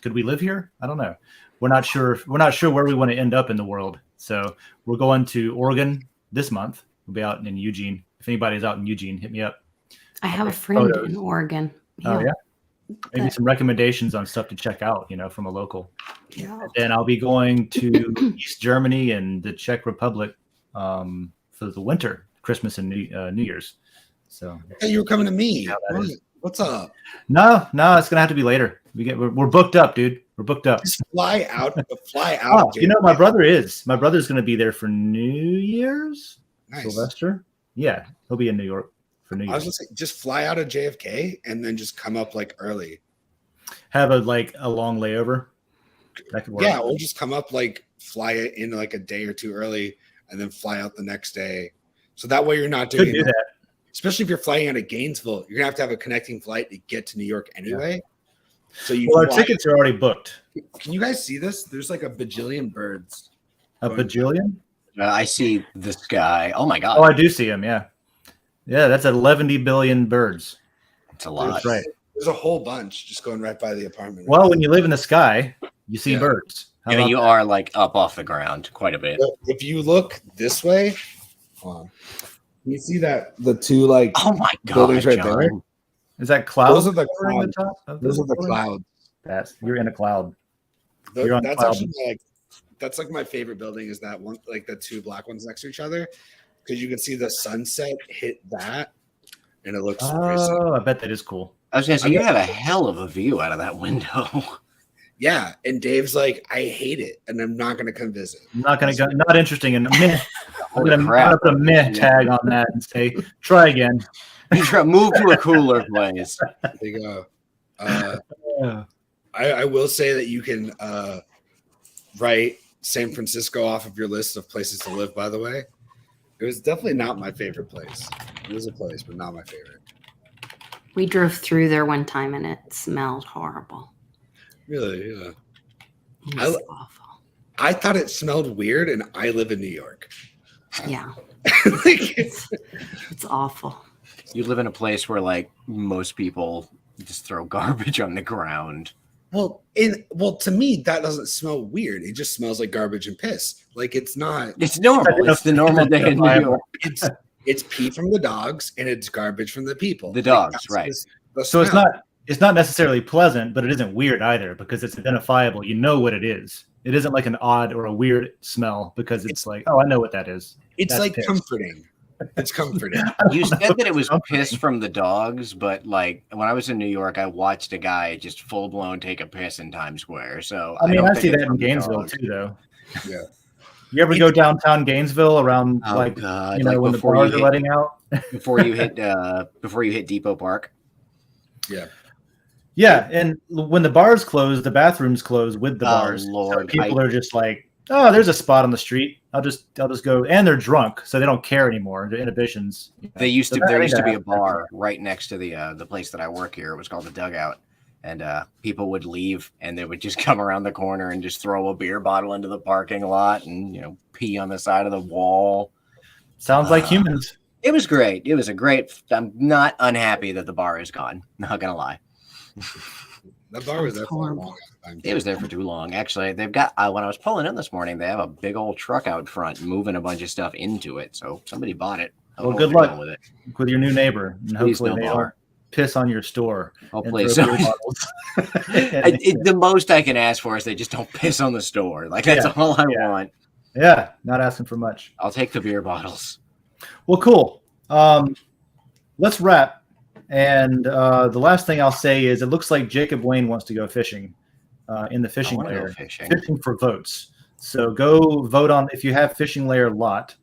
could we live here? I don't know. We're not sure where we want to end up in the world. So we're going to Oregon this month. We'll be out in Eugene. If anybody's out in Eugene, hit me up. I have a Okay, friend photos. in Oregon. Oh yeah. Maybe That- some recommendations on stuff to check out, from a local. yeah. And I'll be going to East Germany and the Czech Republic for the winter, Christmas and New Year's. So Hey, you were coming to me. Yeah, that is. What's up? no, it's gonna have to be later. We're booked up, dude. We're booked up. Just fly out. Oh, my brother's gonna be there for New Year's. Nice. Sylvester. Yeah, he'll be in New York for New I was Year's. gonna say, just fly out of JFK and then just come up like early. Have a long layover. That could work. Yeah, or just come up like fly it in like a day or two early and then fly out the next day. So that way you're not Could doing do that. especially if you're flying out of Gainesville, you're gonna have a connecting flight to get to New York anyway. So you Well, our fly- tickets are already booked. Can you guys see this? There's like a bajillion birds. A bajillion? I see the sky. Oh my God. Oh, I do see them. Yeah, that's 11 billion birds. It's a lot. That's right. There's a whole bunch just going right by the apartment. Well, when you live in the sky, you see Yeah. birds. How I mean, about you that? are like up off the ground quite a bit. So if you look this way, hold on. You see that the two like Oh my God, buildings right John. there? Is that clouds? Those are the covering the clouds. top of Those are the building? clouds. You're in a cloud. Th- You're on that's cloud. actually like that's like my favorite building is that one, like the two black ones next to each other, because you can see the sunset hit that, and it looks crazy. Oh, I bet that is cool. I was gonna say you have a hell of a view out of that window. Yeah, and Dave's like, I hate it, and I'm not gonna come visit. I'm not gonna go. Not interesting. And meh. I'm Holy gonna crap. put a meh tag on that and say, try again. You try move to a cooler place. There you go. Uh, Yeah. I will say that you can write San Francisco off of your list of places to live. By the way, it was definitely not my favorite place. It was a place, but not my favorite. We drove through there one time and it smelled horrible. Really, yeah. It was awful. I thought it smelled weird, and I live in New York. Yeah, Like, it's awful. You live in a place where like most people just throw garbage on the ground. well, to me, that doesn't smell weird. It just smells like garbage and piss. Like it's not. It's normal. It's the normal day in New York. It's pee from the dogs and it's garbage from the people. The dogs, that's right. the So it's smell. not necessarily pleasant, but it isn't weird either because it's identifiable. You know what it is. It isn't like an odd or a weird smell because it's like, oh, I know what that is. It's that's like piss. comforting. It's comforting. You said that it was piss from the dogs, but like when I was in New York, I watched a guy just full blown take a piss in Times Square. So I mean, don't I think see it's that in from the Gainesville dogs. too, though. Yeah. You ever go downtown Gainesville around Oh like God! you know Like when the before bars you are hit letting out? before you hit Depot Park. Yeah. Yeah, and when the bars close, the bathrooms close with the Oh bars. Lord! So people are just like, oh, there's a spot on the street. I'll just go, and they're drunk, so they don't care anymore. Their inhibitions. There used So to I think be that a happens bar right next to the place that I work here. It was called the Dugout, and people would leave and they would just come around the corner and just throw a beer bottle into the parking lot and pee on the side of the wall. Sounds like humans. It was great. It was a great. I'm not unhappy that the bar is gone. Not gonna lie. That bar was Sounds there for a horrible. long time. It was there for too long. Actually, they've got when I was pulling in this morning, they have a big old truck out front moving a bunch of stuff into it. So somebody bought it. I don't Well, know good what they're luck doing with it. with your new neighbor, and Please hopefully no they bar. don't piss on your store. Oh, and please. throw beer bottles. The most I can ask for is they just don't piss on the store. Like that's all I want. Yeah, not asking for much. I'll take the beer bottles. Well, cool. Let's wrap. And the last thing I'll say is it looks like Jacob Wayne wants to go fishing in the fishing wanna go lair. fishing. Fishing for votes. So go vote on, if you have fishing lair lot,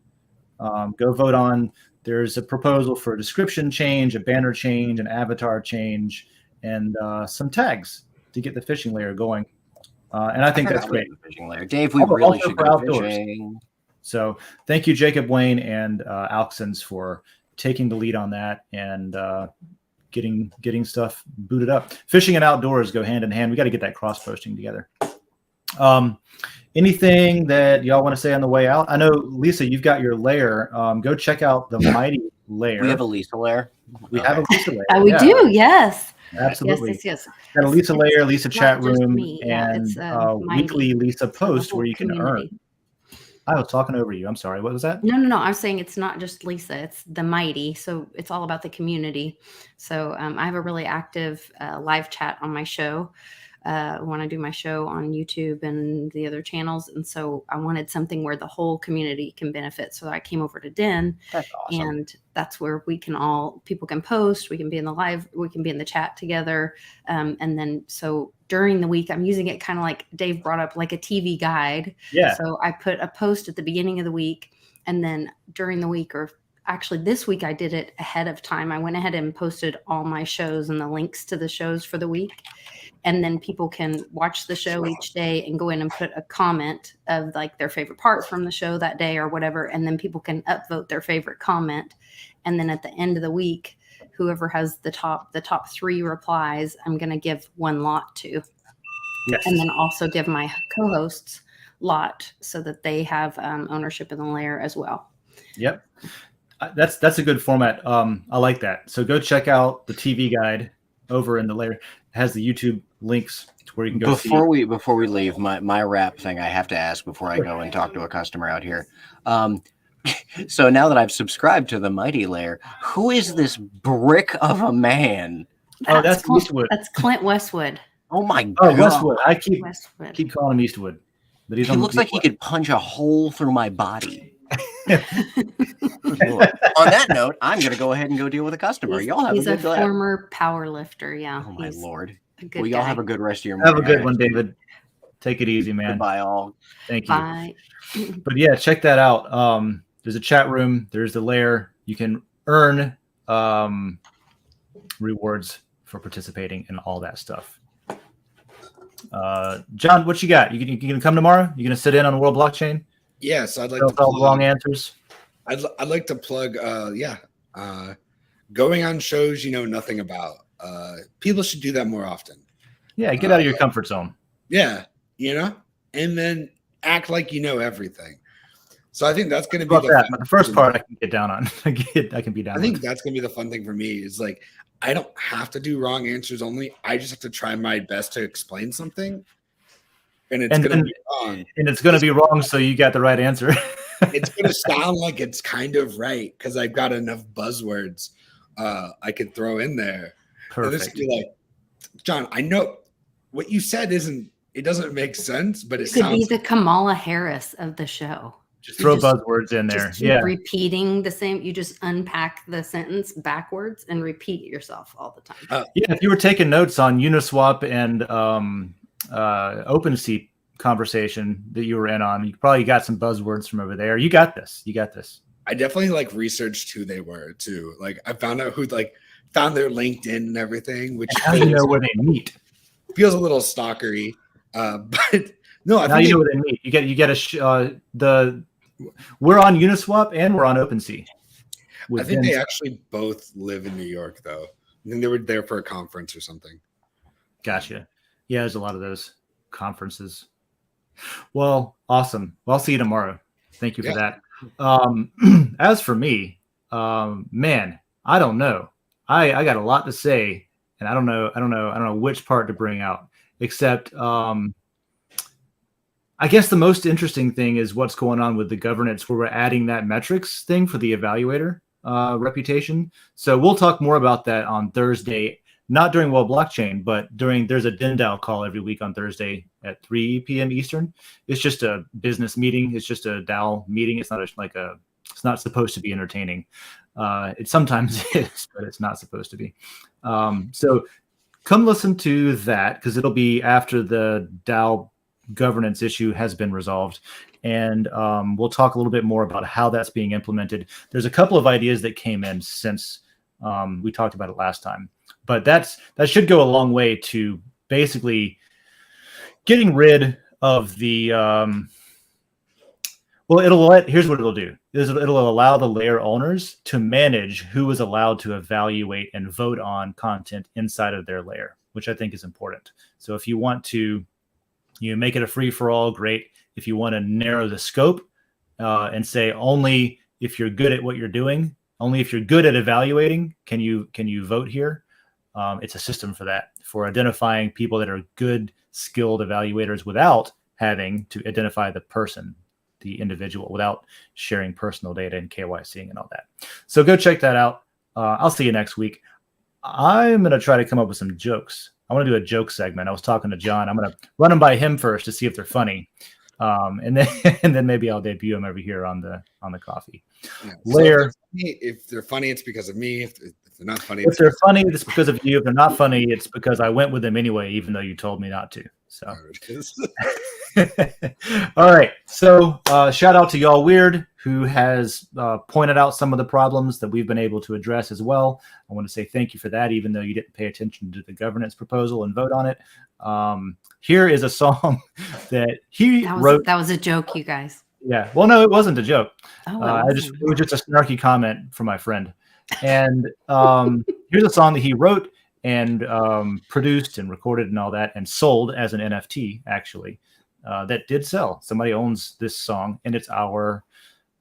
go vote on. There's a proposal for a description change, a banner change, an avatar change, and some tags to get the fishing lair going. And I think that's great. Fishing lair. Dave, we Also really for should go outdoors. fishing. So thank you, Jacob Wayne and Alxons, for taking the lead on that and getting stuff booted up. Fishing and outdoors go hand in hand. We got to get that cross posting together. Anything that y'all want to say on the way out? I know, Lisa, you've got your lair. Go check out the Mighty Lair. We have a Lisa lair. We have a Lisa Lair. We do, yes. Absolutely. Yes. Got a Lisa Lair, Lisa It's chat not just room, me. Yeah, and it's, weekly Lisa the post whole where you can community. earn. I was talking over you. I'm sorry. What was that? No. I was saying it's not just Lisa, it's the Mighty. So it's all about the community. So I have a really active live chat on my show when I do my show on YouTube and the other channels. And so I wanted something where the whole community can benefit. So I came over to Den. That's awesome. And that's where people can post, we can be in the live, we can be in the chat together. And then, so during the week, I'm using it kind of like Dave brought up, like a TV guide. Yeah. So I put a post at the beginning of the week, and then during the week, or actually this week, I did it ahead of time. I went ahead and posted all my shows and the links to the shows for the week. And then people can watch the show each day and go in and put a comment of like their favorite part from the show that day or whatever. And then people can upvote their favorite comment. And then at the end of the week, whoever has the top 3 replies, I'm going to give one lot to. Yes. And then also give my co-hosts lot so that they have ownership in the layer as well. Yep. That's a good format. I like that. So go check out the TV guide over in the layer. It has the YouTube links to where you can go Before we leave, my wrap thing I have to ask before I go and talk to a customer out here. So now that I've subscribed to the Mighty Lair, who is this brick of a man? That's Eastwood. That's Clint Westwood. Oh my Oh, god! Westwood. I keep Westwood. calling him Eastwood, but He looks like he could punch a hole through my body. could. On that note, I'm going to go ahead and go deal with a customer. Y'all have He's a a good day. former power lifter. Yeah. Oh my he's lord! a good Well, y'all guy. have a good rest of your Have morning. a good one, David. Take it easy, man. Goodbye, all. Thank you. Bye. But yeah, check that out. There's a chat room. There's the lair. You can earn rewards for participating in all that stuff. John, what you got? You gonna come tomorrow? You gonna sit in on World Blockchain? Yes, I'd like Tell to us all the wrong plug, answers. I'd like to plug going on shows you know nothing about. People should do that more often. Yeah, get out of your comfort zone. Yeah, and then act like you know everything. So I think that's going to be About the that. fun But the first thing. part I can get down on. I can be down. I with. think that's going to be the fun thing for me is like I don't have to do wrong answers only. I just have to try my best to explain something, and it's going to be wrong. And it's going to be wrong, so you got the right answer. It's going to sound like it's kind of right because I've got enough buzzwords I could throw in there. And this Perfect. would be like, John, I know what you said doesn't make sense, but it Could be sounds the Kamala Harris of the show. Just throw buzzwords in there. Just keep repeating the same. You just unpack the sentence backwards and repeat yourself all the time. Yeah, if you were taking notes on Uniswap and OpenSea conversation that you were in on, you probably got some buzzwords from over there. You got this. I definitely like researched who they were too. Like I found out found their LinkedIn and everying, which how do you know where they meet? Feels a little stalkery. But no, now you know where they meet. You get we're on Uniswap and we're on OpenSea. I think they actually both live in New York though. I think they were there for a conference or something. Gotcha. Yeah, there's a lot of those conferences. Well, awesome. Well, I'll see you tomorrow. Thank you for that. As for me, man, I don't know. I got a lot to say, and I don't know which part to bring out, except I guess the most interesting thing is what's going on with the governance, where we're adding that metrics thing for the evaluator reputation. So we'll talk more about that on Thursday, not during World Blockchain, but there's a Den.social call every week on Thursday at 3 p.m. Eastern. It's just a business meeting. It's just a DAO meeting. It's not it's not supposed to be entertaining. It sometimes is, but it's not supposed to be. So come listen to that, because it'll be after the DAO governance issue has been resolved. And we'll talk a little bit more about how that's being implemented. There's a couple of ideas that came in since we talked about it last time. But that should go a long way to basically getting rid of the here's what it'll do. It'll allow the layer owners to manage who is allowed to evaluate and vote on content inside of their layer, which I think is important. So if you want to make it a free-for-all, great. If you want to narrow the scope and say only if you're good at what you're doing, only if you're good at evaluating, can you vote here? It's a system for that, for identifying people that are good, skilled evaluators without having to identify the person, the individual, without sharing personal data and KYCing and all that. So go check that out. I'll see you next week. I'm going to try to come up with some jokes. I want to do a joke segment. I was talking to John. I'm going to run them by him first to see if they're funny. And then maybe I'll debut them over here on the coffee. Yeah. Layer. So if they're funny, it's because of me. If they're not funny, if they're funny, it's because of you. If they're not funny, it's because I went with them anyway, even though you told me not to. So, all right. So, shout out to Y'all Weird, who has pointed out some of the problems that we've been able to address as well. I want to say thank you for that, even though you didn't pay attention to the governance proposal and vote on it. Here is a song that he wrote. That was a joke, you guys. Yeah. Well, no, it wasn't a joke. Oh, it was just a snarky comment from my friend. And here's a song that he wrote and produced and recorded and all that, and sold as an NFT, actually, that did sell. Somebody owns this song, and it's our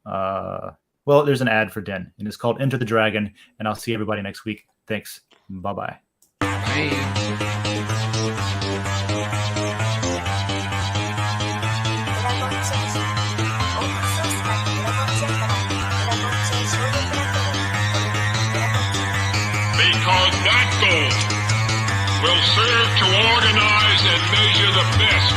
there's an ad for Den, and it's called Enter the Dragon. And I'll see everybody next week. Thanks. Bye-bye. Because that goal will serve to organize and measure the best.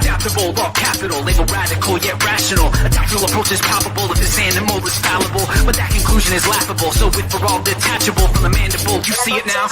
Adaptable, all capital, label radical yet rational. Adaptable approach is palpable if this animal is fallible. But that conclusion is laughable, so with for all detachable from the mandible, you see it now.